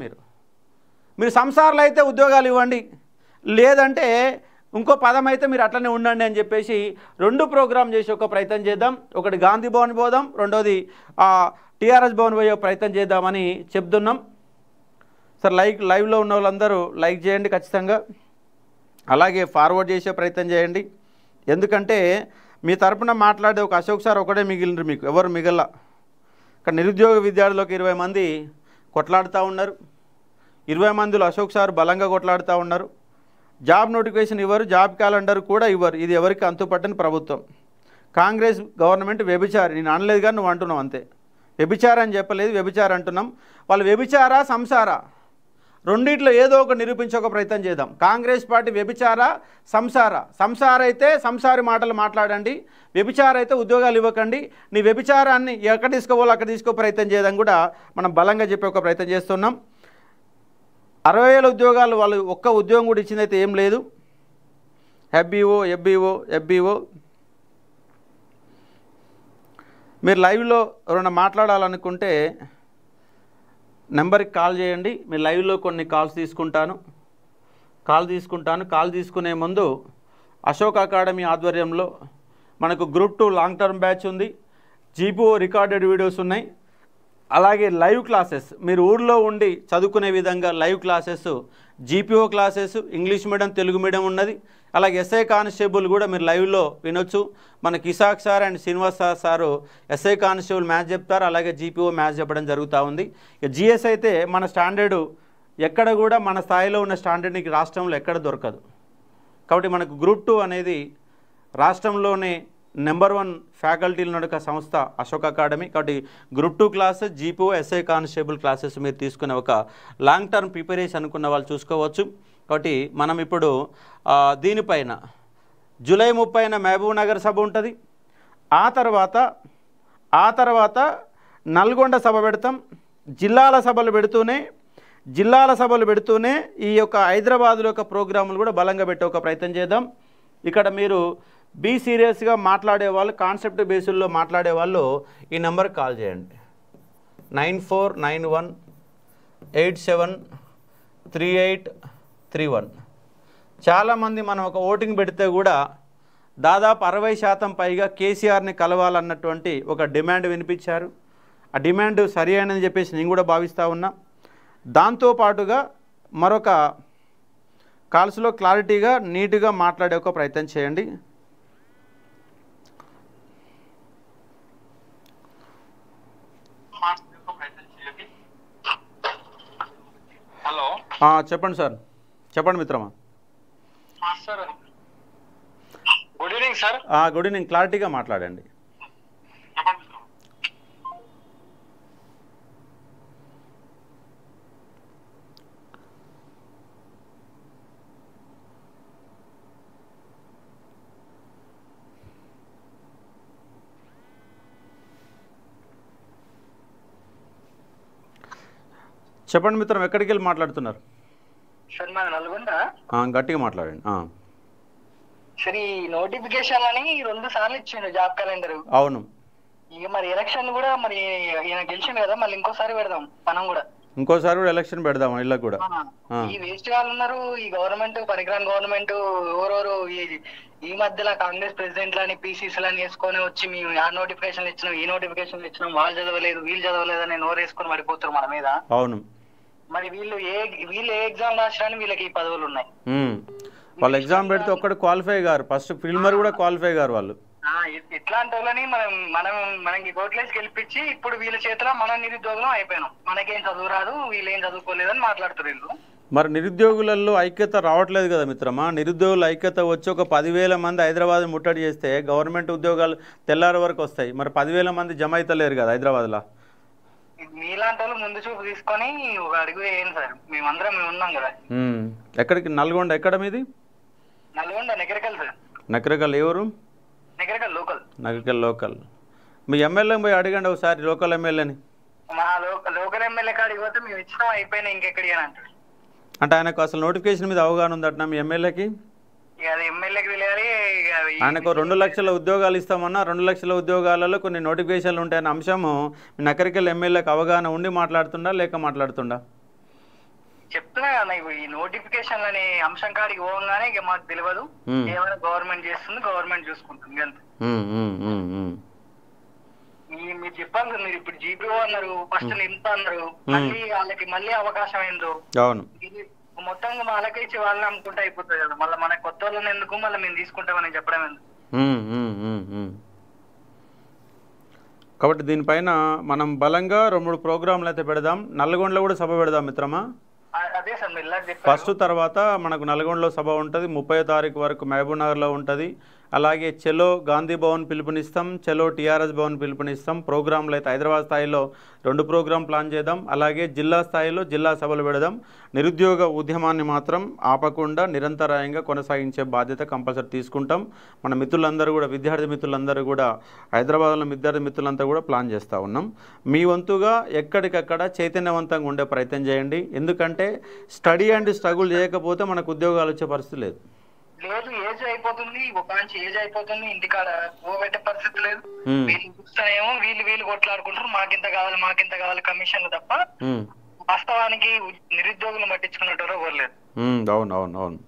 మీరు సంసారాలు అయితే ఉద్యోగాలు ఇవ్వండి, లేదంటే ఇంకో పదం అయితే మీరు అట్లనే ఉండండి అని చెప్పేసి 2 ప్రోగ్రాం చేసి ఒక ప్రయత్నం చేద్దాం. ఒకటి గాంధీ భవన్ పోదాం, రెండోది టీఆర్ఎస్ భవన్ పోయే ప్రయత్నం చేద్దామని చెప్తున్నాం. సార్ లైవ్లో ఉన్న వాళ్ళందరూ లైక్ చేయండి ఖచ్చితంగా, అలాగే ఫార్వర్డ్ చేసే ప్రయత్నం చేయండి. ఎందుకంటే మీ తరపున మాట్లాడే ఒక అశోక్ సార్ ఒకటే మిగిలినరు, మీకు ఎవరు మిగల. ఇక్కడ నిరుద్యోగ విద్యార్థులకు 20 మంది కొట్లాడుతూ ఉన్నారు. 20 మందిలో అశోక్ సార్ బలంగా కొట్లాడుతూ ఉన్నారు. జాబ్ నోటిఫికేషన్ ఇవ్వరు, జాబ్ క్యాలెండర్ కూడా ఇవ్వరు. ఇది ఎవరికి అంతుపట్టని ప్రభుత్వం. కాంగ్రెస్ గవర్నమెంట్ వ్యభిచారి. నేను అనలేదు కానీ నువ్వు అంటున్నావు అంతే. వ్యభిచారం అని చెప్పలేదు, వ్యభిచారం అంటున్నాం. వాళ్ళు వ్యభిచారా సంసారా రెండిట్లో ఏదో ఒక నిరూపించే ఒక ప్రయత్నం చేద్దాం. కాంగ్రెస్ పార్టీ వ్యభిచారా సంసార అయితే సంసారి మాటలు మాట్లాడండి, వ్యభిచార అయితే ఉద్యోగాలు ఇవ్వకండి. నీ వ్యభిచారాన్ని ఎక్కడ తీసుకోవాలో అక్కడ తీసుకో ప్రయత్నం చేయడం కూడా మనం బలంగా చెప్పే ఒక ప్రయత్నం చేస్తున్నాం. 60,000 ఉద్యోగాలు వాళ్ళు ఒక్క ఉద్యోగం కూడా ఇచ్చిందైతే ఏం లేదు. ఎఫ్బీఓ మీరు లైవ్లో ఎవరైనా మాట్లాడాలనుకుంటే నెంబర్కి కాల్ చేయండి. మీరు లైవ్లో కొన్ని కాల్ తీసుకునే ముందు అశోక్ అకాడమీ ఆధ్వర్యంలో మనకు గ్రూప్ 2 లాంగ్ టర్మ్ బ్యాచ్ ఉంది. జీపీఓ రికార్డెడ్ వీడియోస్ ఉన్నాయి. అలాగే లైవ్ క్లాసెస్, మీరు ఊర్లో ఉండి చదువుకునే విధంగా live classes, GPO classes, English medium Telugu medium ఉన్నది. అలాగే ఎస్ఐ కానిస్టేబుల్ కూడా మీరు లైవ్లో వినొచ్చు. మనకి Isaac sir and Srinivas sir SI constable maths చెప్తారు, అలాగే జీపీఓ మ్యాథ్స్ చెప్పడం జరుగుతూ ఉంది. ఇక జిఎస్ అయితే మన స్టాండర్డు ఎక్కడ కూడా మన స్థాయిలో ఉన్న స్టాండర్డ్ నీకు రాష్ట్రంలో ఎక్కడ దొరకదు. కాబట్టి మనకు గ్రూప్ 2 అనేది రాష్ట్రంలోనే నెంబర్ 1 ఫ్యాకల్టీలు నడుక సంస్థ అశోక్ అకాడమీ. కాబట్టి group 2 classes, GPO, SI constable classes మీరు తీసుకునే ఒక లాంగ్ టర్మ్ ప్రిపరేషన్ అనుకున్న వాళ్ళు చూసుకోవచ్చు. కాబట్టి మనం ఇప్పుడు దీనిపైన జూలై 30న మహబూబ్ నగర్ సభ ఉంటుంది. ఆ తర్వాత నల్గొండ సభ పెడతాం. జిల్లాల సభలు పెడుతూనే ఈ యొక్క హైదరాబాద్లో యొక్క ప్రోగ్రాములు కూడా బలంగా పెట్టే ఒక ప్రయత్నం చేద్దాం. ఇక్కడ మీరు బీ సీరియస్గా మాట్లాడే వాళ్ళు, కాన్సెప్ట్ బేస్లో మాట్లాడే వాళ్ళు ఈ నెంబర్కి కాల్ చేయండి. 9491873831. చాలామంది మనం ఒక ఓటింగ్ పెడితే కూడా దాదాపు 60% పైగా కేసీఆర్ని కలవాలన్నటువంటి ఒక డిమాండ్ వినిపించారు. ఆ డిమాండ్ సరి అయినని చెప్పేసి నేను కూడా భావిస్తూ ఉన్నా. దాంతోపాటుగా మరొక కాల్స్లో క్లారిటీగా నీట్గా మాట్లాడే ఒక ప్రయత్నం చేయండి. హలో, చెప్పండి సార్. చెప్పండి మిత్రమా. Good evening sir. Good evening. క్లారిటీగా మాట్లాడండి. చెప్పండి మిత్రం, ఎక్కడికి వెళ్ళి మాట్లాడుతున్నారు? సార్ మాది నల్గొండ. గట్టిగా మాట్లాడండి. సరే, ఈ నోటిఫికేషన్ అని 2 సార్లు ఇచ్చిండు జాబ్ క్యాలెండర్. అవును. ఇక మరి ఎలక్షన్ కూడా మరి ఈయన గెలిచిండు కదా, మళ్ళీ ఇంకోసారి పెడదాం మనం కూడా. ఇంకోసారి కూడా ఎలక్షన్ పెడదాం ఇళ్ళకి కూడా. ఈ వేస్ట్ వాళ్ళు ఉన్నారు, ఈ గవర్నమెంట్ పనికిరాని గవర్నమెంట్. ఎవరెవరు ఈ మధ్యలో కాంగ్రెస్ ప్రెసిడెంట్లని పీసీసీలని వేసుకొని వచ్చి మేము ఆ నోటిఫికేషన్ ఇచ్చినాం, ఈ నోటిఫికేషన్ ఇచ్చినాం, వాళ్ళు చదవలేదు వీళ్ళు చదవలేదు అని నోరు వేసుకొని పడిపోతారు మన మీద. అవును. మరి వీళ్ళు ఏ ఎగ్జామ్ రాసినా వీళ్ళకి ఈ పదవులు ఉన్నాయి. వాళ్ళు ఎగ్జామ్ పెడితే ఒక్కడు క్వాలిఫై గారు, ఫస్ట్ ఫిల్మర్ కూడా క్వాలిఫై గారు వాళ్ళు. ఇట్లాంటి వాళ్ళని మనకి కోట్లేసి గెలిపించి ఇప్పుడు వీళ్ళ చేతిలో మన నిరుద్యోగం అయిపోయినాం. మనకేం చదువు రాదు, వీళ్ళేం చదువుకోలేదని మాట్లాడుతారు వీళ్ళు. మరి నిరుద్యోగులలో ఐక్యత రావట్లేదు కదా మిత్రమా. నిరుద్యోగుల ఐక్యత వచ్చి ఒక 10,000 మంది హైదరాబాద్ ముట్టడి చేస్తే గవర్నమెంట్ ఉద్యోగాలు తెల్లారి వరకు వస్తాయి. మరి 10,000 మంది జమ అవుతలేరు కదా హైదరాబాద్లో. మీలాంటి వాళ్ళు ముందు చూపు తీసుకొని ఒక అడుగు వేయండి సార్. మేమందరం మేము ఉన్నాం కదా. ఎక్కడికి? నల్గొండ ఎక్కడ మీది? నల్గొండ నగరికల్ సార్. నగరికల్ ఎవరు? నగరికల్ లోకల్. మీ ఎమ్మెల్యేని పోయి అడగండి ఒకసారి, లోకల్ ఎమ్మెల్యేని. మా లోకల్ ఎమ్మెల్యే కాడికి పోతే మేము ఇచ్చినాం అయిపోయినా ఇంకెక్కడి అంటారు. అంటే ఆయనకు అసలు నోటిఫికేషన్ మీద అవగాహన ఉందట మీ ఎమ్మెల్యేకి? ఎమ్మెల్యేకి తెలియాలి. ఆయనకు 2 లక్షల ఉద్యోగాలు ఇస్తామన్నా 2 లక్షల ఉద్యోగాలలో కొన్ని నోటిఫికేషన్లు ఉంటాయన్న అంశము మీ నగరికల్ ఎమ్మెల్యేకి అవగాహన ఉండి మాట్లాడుతుండా లేక మాట్లాడుతుండా? చెప్తున్నా కదా, ఈ నోటిఫికేషన్ అనే అంశం కాడికి పోగానే ఇక మాకు తెలియదు. ఏమైనా గవర్నమెంట్ చేస్తుంది, గవర్నమెంట్ చూసుకుంటుంది అంతే. మీరు చెప్పాలి కదా, మీరు ఇప్పుడు జీపీఓ అన్నారు, ఫస్ట్ ఇంత అన్నారు, మళ్ళీ వాళ్ళకి మళ్ళీ అవకాశం ఏందో. అవును. మొత్తంగా వాళ్ళకి ఇచ్చి వాళ్ళని అమ్ముకుంటే అయిపోతుంది కదా. మళ్ళీ మన కొత్త వాళ్ళని ఎందుకు మళ్ళీ మేము తీసుకుంటామని చెప్పడం ఎందుకు? కాబట్టి దీనిపైన మనం బలంగా 2-3 ప్రోగ్రాంలు అయితే పెడదాం. నల్గొండలో కూడా సభ పెడదాం మిత్రమా. అదే సార్ మీరు ఇలా చెప్పారు. ఫస్ట్ తర్వాత మనకు నల్గొండలో సభ ఉంటుంది, 30వ తారీఖు వరకు మహబూబ్ నగర్లో ఉంటుంది. అలాగే చెలో గాంధీ భవన్ పిలుపునిస్తాం, చెలో టీఆర్ఎస్ భవన్ పిలుపునిస్తాం. ప్రోగ్రాంలు అయితే హైదరాబాద్ స్థాయిలో 2 ప్రోగ్రాం ప్లాన్ చేద్దాం. అలాగే జిల్లా స్థాయిలో జిల్లా సభలు పెడదాం. నిరుద్యోగ ఉద్యమాన్ని మాత్రం ఆపకుండా నిరంతరాయంగా కొనసాగించే బాధ్యత కంపల్సరీ తీసుకుంటాం. మన మిత్రులందరూ కూడా, విద్యార్థి మిత్రులందరూ కూడా, హైదరాబాద్లో విద్యార్థి మిత్రులంతా కూడా ప్లాన్ చేస్తూ ఉన్నాం. మీ వంతుగా ఎక్కడికక్కడ చైతన్యవంతంగా ఉండే ప్రయత్నం చేయండి. ఎందుకంటే స్టడీ అండ్ స్ట్రగుల్ చేయకపోతే మనకు ఉద్యోగాలు వచ్చే పరిస్థితి లేదు. లేదు, ఏజ్ అయిపోతుంది, ఒక మంచి ఏజ్ అయిపోతుంది, ఇంటికాడ పోబెట్టే పరిస్థితి లేదు. వీళ్ళు చూస్తానేమో వీళ్ళు కొట్లాడుకుంటారు, మాకింత కావాలి కమిషన్లు తప్ప వాస్తవానికి నిరుద్యోగులు పట్టించుకున్నట్టు ఎవరు లేదు. అవును.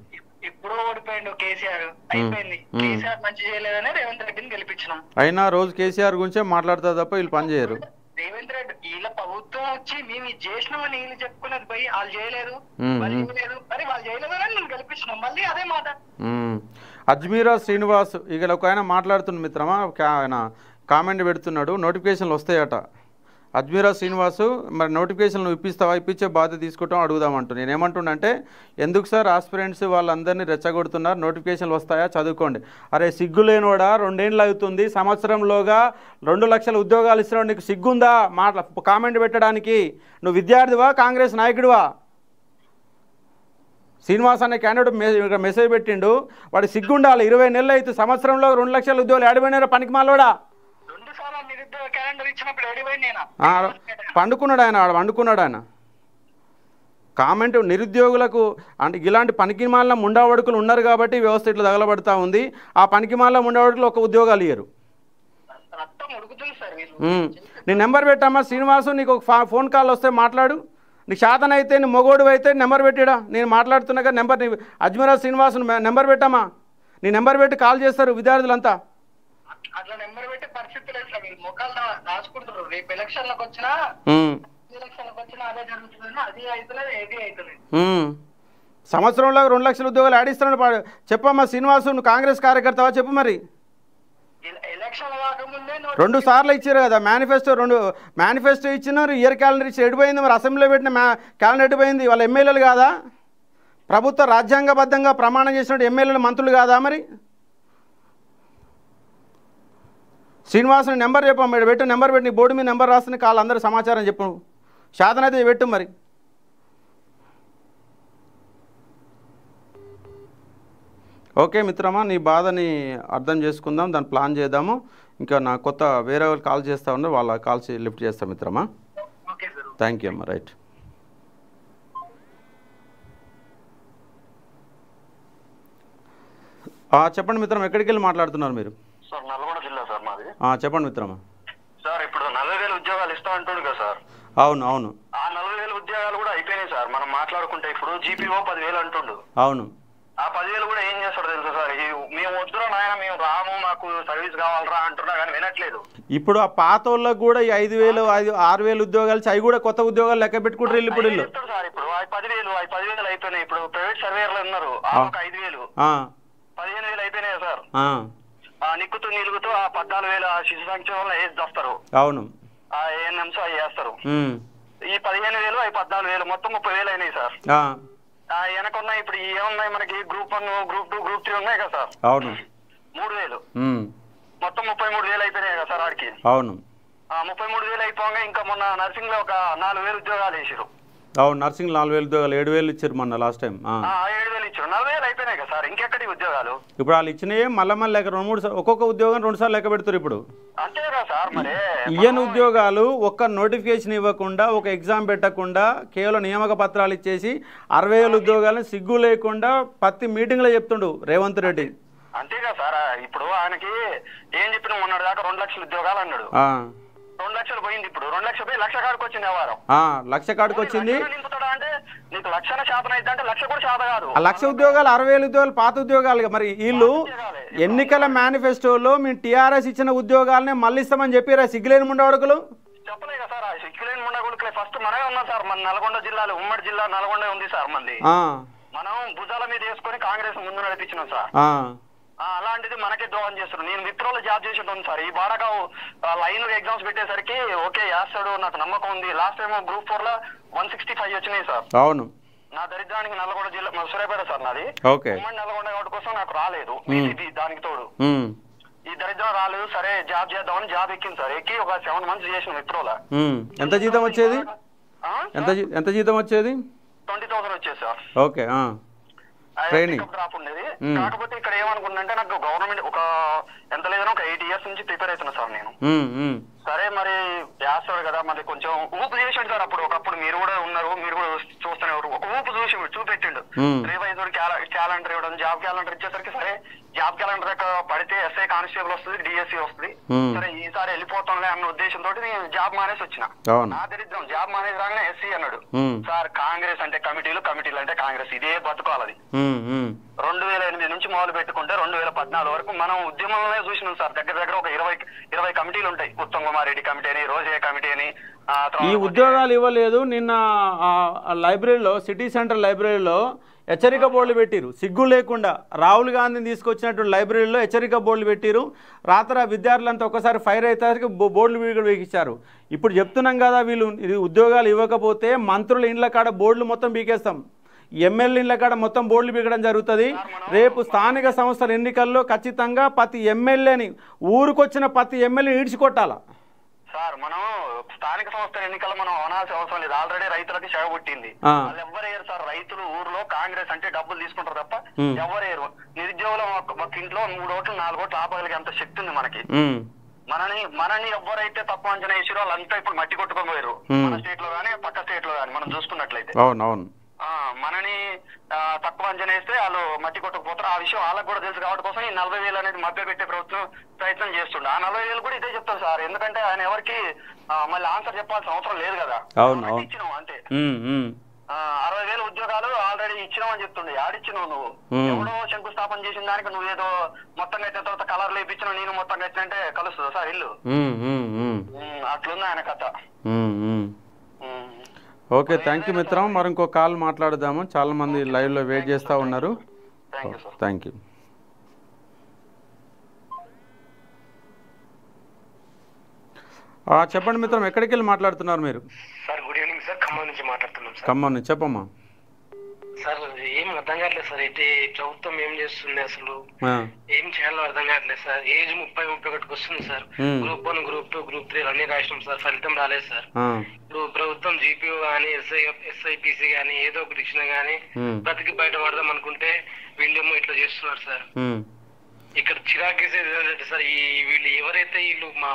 ఇప్పుడు ఓడిపోయిండు కేసీఆర్, అయిపోయింది. కేసీఆర్ మంచి చేయలేదని రేవంత్ రెడ్డిని గెలిపించినాం. అయినా రోజు కేసీఆర్ గురించే మాట్లాడతారు తప్ప వీళ్ళు పని చేయరు. రేవంత్ రెడ్డి వీళ్ళ ప్రభుత్వం వచ్చి మేము ఇది చేసినామని వీళ్ళు చెప్పుకునేది పోయి వాళ్ళు చేయలేదు, వాళ్ళు చేయలేదు అని నేను గెలిపించినాం, మళ్ళీ అదే మాట. అజ్మీరా శ్రీనివాస్ ఇక ఒక ఆయన మాట్లాడుతున్న మిత్రమా, ఆయన కామెంట్ పెడుతున్నాడు, నోటిఫికేషన్లు వస్తాయట. అజ్మీరా శ్రీనివాసు మరి నోటిఫికేషన్లు ఇప్పిస్తావా, ఇప్పించే బాధ్యత తీసుకుంటాం అడుగుదామంటూ. నేను ఏమంటున్నానంటే, ఎందుకు సార్ ఆస్పిరెంట్స్ వాళ్ళందరినీ రెచ్చగొడుతున్నారు, నోటిఫికేషన్లు వస్తాయా చదువుకోండి. అరే సిగ్గు లేనివాడా, 2 ఏళ్ళు అవుతుంది, సంవత్సరంలోగా 2 లక్షల ఉద్యోగాలు ఇస్తున్నాడు, నీకు సిగ్గుందా కామెంట్ పెట్టడానికి? నువ్వు విద్యార్థివా కాంగ్రెస్ నాయకుడివా? శ్రీనివాస్ అనే క్యాండిడేట్ మెసేజ్ పెట్టిండు, వాడు సిగ్గుండాలి. 20 నెలలు అయితే సంవత్సరంలో 2 లక్షల ఉద్యోగాలు ఏడబడినారా పనికి మాలోడా? పండుకున్నాడు ఆయన కామెంట్. నిరుద్యోగులకు అంటే ఇలాంటి పనికిమాల ముండావడుకులు ఉన్నారు కాబట్టి వ్యవస్థ ఇట్లా తగలబడతా ఉంది. ఆ పనికిమాల ముండావడుకులు ఒక ఉద్యోగాలు ఇయ్యరు. నీ నెంబర్ పెట్టమ్మా శ్రీనివాసు, నీకు ఒక ఫోన్ కాల్ వస్తే మాట్లాడు. నీకు శాతం అయితే నీ మొగోడు అయితే నెంబర్ పెట్టిడా, నేను మాట్లాడుతున్నాక నెంబర్ అజ్మీరా శ్రీనివాసు నెంబర్ పెట్టమ్మా. నీ నెంబర్ పెట్టి కాల్ చేస్తారు విద్యార్థులంతా. అట్లా నెంబర్ పెట్టే పరిస్థితి లేదు సార్, మొక్కలు రాసుకుంటారు. రేపు ఎలక్షన్లకు వచ్చినా అదే జరుగుతుంది, అది అవుతలేదు, ఏది అవుతలేదు. సంవత్సరంలో 2 లక్షల ఉద్యోగాలు ఆడిస్తున్నాడు. చెప్పమ్మా శ్రీనివాసు, నువ్వు కాంగ్రెస్ కార్యకర్తవా చెప్పు మరి. ఎలక్షన్ కాకముందే 2 సార్లు ఇచ్చారు కదా మేనిఫెస్టో ఇచ్చినారు, ఇయర్ క్యాలెండర్ ఇచ్చి ఎడిపోయింది. మరి అసెంబ్లీలో పెట్టిన క్యాలెండర్ ఎడిపోయింది. వాళ్ళ ఎమ్మెల్యేలు కాదా? ప్రభుత్వ రాజ్యాంగబద్ధంగా ప్రమాణం చేసినట్టు ఎమ్మెల్యేలు మంత్రులు కాదా? మరి శ్రీనివాసుని నెంబర్ చెప్పమ్మా, పెట్టు నెంబర్ పెట్టి, నీ బోర్డు మీద నెంబర్ రాస్తున్న కాళ్ళు అందరూ సమాచారం చెప్పు, శాతం అయితే పెట్టు మరి. ఓకే మిత్రమా, నీ బాధని అర్థం చేసుకుందాం, దాన్ని ప్లాన్ చేద్దాము. ఇంకా నా కొత్త వేరే వాళ్ళు కాల్ చేస్తూ ఉన్నారు, వాళ్ళ కాల్స్ లిఫ్ట్ చేస్తాం మిత్రమా. థ్యాంక్ యూ అమ్మా. రైట్. చెప్పండి మిత్రం, ఎక్కడికి వెళ్ళి మాట్లాడుతున్నారు మీరు? సార్ నల్గొండ జిల్లా సార్ మాది. చెప్పండి మిత్రమా. సార్ ఇప్పుడు 40,000 ఉద్యోగాలు ఇస్తా అంటుంది కదా సార్. అవును. ఆ 40,000 ఉద్యోగాలు కూడా అయిపోయినాయి సార్. మనం మాట్లాడుకుంటే ఇప్పుడు జీపీఓ 10,000 అంటుండు. అవును. ఆ 10,000 కూడా ఏం చేస్తాడు తెలుసా సార్, మేము వద్దురా నాయన, మేము రాము, మాకు సర్వీస్ కావాలరా అంటున్నా కానీ వినట్లేదు. ఇప్పుడు ఆ పాత వాళ్ళకు కూడా 5,000 6,000 ఉద్యోగాలు అవి కూడా కొత్త ఉద్యోగాలు లెక్క పెట్టుకుంటారు ఇప్పుడు సార్. ఇప్పుడు 10,000 అయిపోయినాయి. ఇప్పుడు ప్రైవేట్ సర్వేయర్లు ఉన్నారు, 5,000 15,000 అయిపోయినాయి సార్. నిక్కుతూ నిలుగుతూ ఆ 14,000 శిశు సంక్షేమంలో వేసి చేస్తారు. అవును. ఆ ఏఎన్ఎంస్ అవి వేస్తారు. ఈ 15,000 అవి 14,000 మొత్తం 30,000 అయినాయి సార్. వెనకున్నాయి ఇప్పుడు ఏమున్నాయి మనకి, గ్రూప్ 1, గ్రూప్ 2, గ్రూప్ 3 ఉన్నాయి కదా సార్. అవును. 3,000 మొత్తం 33,000 అయిపోయినాయి కదా సార్ వాడికి. అవును. 33,000 అయిపోగా ఇంకా మొన్న నర్సింగ్ లో ఒక 4,000 ఉద్యోగాలు వేసారు. అవును, నర్సింగ్ 4,000 ఉద్యోగాలు, 7,000 ఇచ్చారు మొన్న లాస్ట్ టైం. 7,000 ఇచ్చారు, 40,000 అయిపోయినాయి కదా సార్. ఇంకెక్కడి ఉద్యోగాలు ఇప్పుడు వాళ్ళు ఇచ్చినాయి మళ్ళీ లెక్క 2-3 ఒక్కొక్క ఉద్యోగం 2 సార్లు లెక్క పెడతారు ఇప్పుడు. అంతే కదా సార్. మరి ఇయ్యని ఉద్యోగాలు ఒక్క నోటిఫికేషన్ ఇవ్వకుండా, ఒక ఎగ్జామ్ పెట్టకుండా, కేవలం నియామక పత్రాలు ఇచ్చేసి 60,000 ఉద్యోగాలను సిగ్గు లేకుండా ప్రతి మీటింగ్లో చెప్తుండు రేవంత్ రెడ్డి. అంతేగా సార్. ఇప్పుడు ఆయనకి ఏం చెప్పిన మొన్నటి దాకా 2 లక్షల ఉద్యోగాలు అన్నాడు. 2 లక్షలు పోయింది, ఇప్పుడు 2 లక్షలు పోయి 1,00,000 కాడికి వచ్చింది. వ్యవహారం 1,00,000 కాడికి వచ్చింది. నింపుతాడా అంటే నీకు 1,00,000 శాతం అయితే అంటే 1,00,000 కూడా శాతం కాదు. 1,00,000 ఉద్యోగాలు 60,000 ఉద్యోగాలు పాత ఉద్యోగాలు. మరి వీళ్ళు ఎన్నికల మేనిఫెస్టోలో మేము టీఆర్ఎస్ ఇచ్చిన ఉద్యోగాలనే మళ్ళీ ఇస్తామని చెప్పారా సిగ్గులేని ముండవడుకులు? చెప్పలే కదా సార్. సిగ్గులేని ముండగొడుకులే ఫస్ట్ మనమే ఉన్నాం సార్. మన నల్గొండ జిల్లాలో, ఉమ్మడి జిల్లా నల్గొండ ఉంది సార్ మంది. మనం భుజాల మీద వేసుకొని కాంగ్రెస్ ముందు నడిపించినాం సార్. అలాంటిది మనకే ద్రోహం చేస్తున్నారు. నేను విప్రోలో జాబ్ చేసి ఉంటుంది సార్. ఈ బాడకావు లైన్ ఎగ్జామ్స్ పెట్టేసరికి ఓకే వేస్తాడు, నాకు నమ్మకం ఉంది. లాస్ట్ టైం గ్రూప్ 4 లో 165 వచ్చినాయి సార్. అవును. నా దరిద్రానికి నల్గొండ జిల్లా సూర్యాపేట సార్ నాది. ఉమ్మడి నల్గొండ కాబట్టి కోసం నాకు రాలేదు. దానికి తోడు ఈ దరిద్రం రాలేదు. సరే జాబ్ చేద్దామని జాబ్ ఎక్కింది సార్. ఎక్కి ఒక 7 months చేసిన విప్రోలో. ఎంత జీతం వచ్చేది? ఎంత జీతం వచ్చేది? 20,000 వచ్చేది సార్. ఓకే. డ్రాప్ ఉండేది. కాకపోతే ఇక్కడ ఏమనుకున్నా, నాకు గవర్నమెంట్ ఒక ఎంత లేదన్నా ఒక 8 years నుంచి ప్రిపేర్ అవుతున్నా సార్ నేను. సరే మరి చేస్తాడు కదా, మరి కొంచెం ఊపు చేసాడు సార్. ఒకప్పుడు మీరు కూడా ఉన్నారు, మీరు కూడా చూస్తూనే ఒక ఊపు చూపెట్టిండు. రేపు క్యాలెండర్ ఇవ్వడం, జాబ్ క్యాలెండర్ ఇచ్చేసరికి సరే జాబ్ క్యాలెండర్ పడితే ఎస్ఐ కానిస్టేబుల్ వస్తుంది, డిఎస్సి వస్తుంది, సరే ఈసారి వెళ్ళిపోతాంలే అన్న ఉద్దేశంతో నేను జాబ్ మానేసి వచ్చిన. నా దరిద్రం జాబ్ మానేసి రాగానే ఎస్సీ అన్నాడు. సార్ కాంగ్రెస్ అంటే కమిటీలు, కమిటీలు అంటే కాంగ్రెస్, ఇదే బతుకోవాలి. 2008 నుంచి మొదలు పెట్టుకుంటే 2014 వరకు మనం ఉద్యమంలోనే చూసినాం సార్. దగ్గర ఒక 20 కమిటీలు ఉంటాయి. ఉత్తమ్ కుమార్ రెడ్డి కమిటీ అని, రోజే కమిటీ అని. ఈ ఉద్యోగాలు ఇవ్వలేదు. నిన్న లైబ్రరీలో, సిటీ సెంటర్ లైబ్రరీలో హెచ్చరిక బోర్డులు పెట్టిరు, సిగ్గు లేకుండా. రాహుల్ గాంధీని తీసుకొచ్చినటువంటి లైబ్రరీలో హెచ్చరిక బోర్డులు పెట్టిరు. రాత్రి విద్యార్థులంతా ఒకసారి ఫైర్ అయితే బోర్డులు వీళ్ళు వేయించారు. ఇప్పుడు చెప్తున్నాం కదా, వీళ్ళు ఉద్యోగాలు ఇవ్వకపోతే మంత్రుల ఇండ్ల కాడ బోర్డులు మొత్తం బీకేస్తాం, ఎమ్మెల్యే ఇండ్ల కాడ మొత్తం బోర్డులు బీకడం జరుగుతుంది. రేపు స్థానిక సంస్థల ఎన్నికల్లో ఖచ్చితంగా ప్రతి ఎమ్మెల్యేని, ఊరికొచ్చిన ప్రతి ఎమ్మెల్యేని ఈడ్చికొట్టాలా సార్. మనం స్థానిక సంస్థల ఎన్నికల్లో మనం అనాల్సిన అవసరం లేదు. ఆల్రెడీ రైతులకి చెగ పుట్టింది. వాళ్ళు ఎవరేరు సార్. రైతులు ఊర్లో కాంగ్రెస్ అంటే డబ్బులు తీసుకుంటారు తప్ప ఎవరేరు. నిరుద్యోగులు ఒక ఇంట్లో 3 ఓట్లు 4 ఓట్లు ఆపగలిగే అంత శక్తి ఉంది మనకి. మనని ఎవరైతే తక్కువ అంచనా వేసారో వాళ్ళంతా ఇప్పుడు మట్టి కొట్టుకొని పోయారు. మన స్టేట్ లో గానీ పక్క స్టేట్ లో గానీ మనం చూసుకున్నట్లయితే మనని తక్కువ అంచనా వేస్తే వాళ్ళు మట్టి కొట్టుకుపోతారు. ఆ విషయం వాళ్ళకి కూడా తెలుసు. కాబట్టి కోసం ఈ 40,000 అనేది మభ్య పెట్టే ప్రభుత్వం ప్రయత్నం చేస్తుండే. ఆ 40,000 కూడా ఇదే చెప్తారు సార్. ఎందుకంటే ఆయన ఎవరికి మళ్ళీ ఆన్సర్ చెప్పాల్సిన అవసరం లేదు కదా, ఇచ్చినాం అంతే. 60,000 ఉద్యోగాలు ఆల్రెడీ ఇచ్చినామని చెప్తుండే. ఆడిచ్చినావు నువ్వు. ఎవడో శంకుస్థాపన చేసిన దానికి నువ్వేదో మొత్తం కట్టిన తర్వాత కలర్లు వేయించినావు, నేను మొత్తం కట్టినంటే కలుస్తుందా సార్ ఇల్లు? అట్లుంది ఆయన కథ. ఓకే, థ్యాంక్ యూ మిత్రం. మరి ఇంకో కాల్ మాట్లాడదాము. చాలా మంది లైవ్లో వెయిట్ చేస్తూ ఉన్నారు. Thank you. చెప్పండి మిత్రం, ఎక్కడికి వెళ్ళి మాట్లాడుతున్నారు మీరు? Sir good evening sir, Khammam నుంచి మాట్లాడుతున్నాం సార్. ఖమ్మం నుంచి చెప్పమ్మా. సార్ ఏం అర్థం కావట్లేదు సార్. అయితే ప్రభుత్వం ఏం చేస్తుంది, అసలు ఏం చేయాలో అర్థం కావట్లేదు సార్. ఏజ్ 30-31 వస్తుంది సార్. గ్రూప్ 1, గ్రూప్ 2, గ్రూప్ 3 అన్ని రాసినాం సార్, ఫలితం రాలేదు సార్. ఇప్పుడు ప్రభుత్వం జీపీఓ గానీ, ఎస్ఐపిసి గానీ ఏదో ఒకటి ఇచ్చినా గానీ బ్రతికి బయట పడదాం అనుకుంటే వీళ్ళేమో ఇట్లా చేస్తున్నారు సార్. ఇక్కడ చిరాకేసేది ఏంటంటే సార్, ఈ వీళ్ళు ఎవరైతే వీళ్ళు మా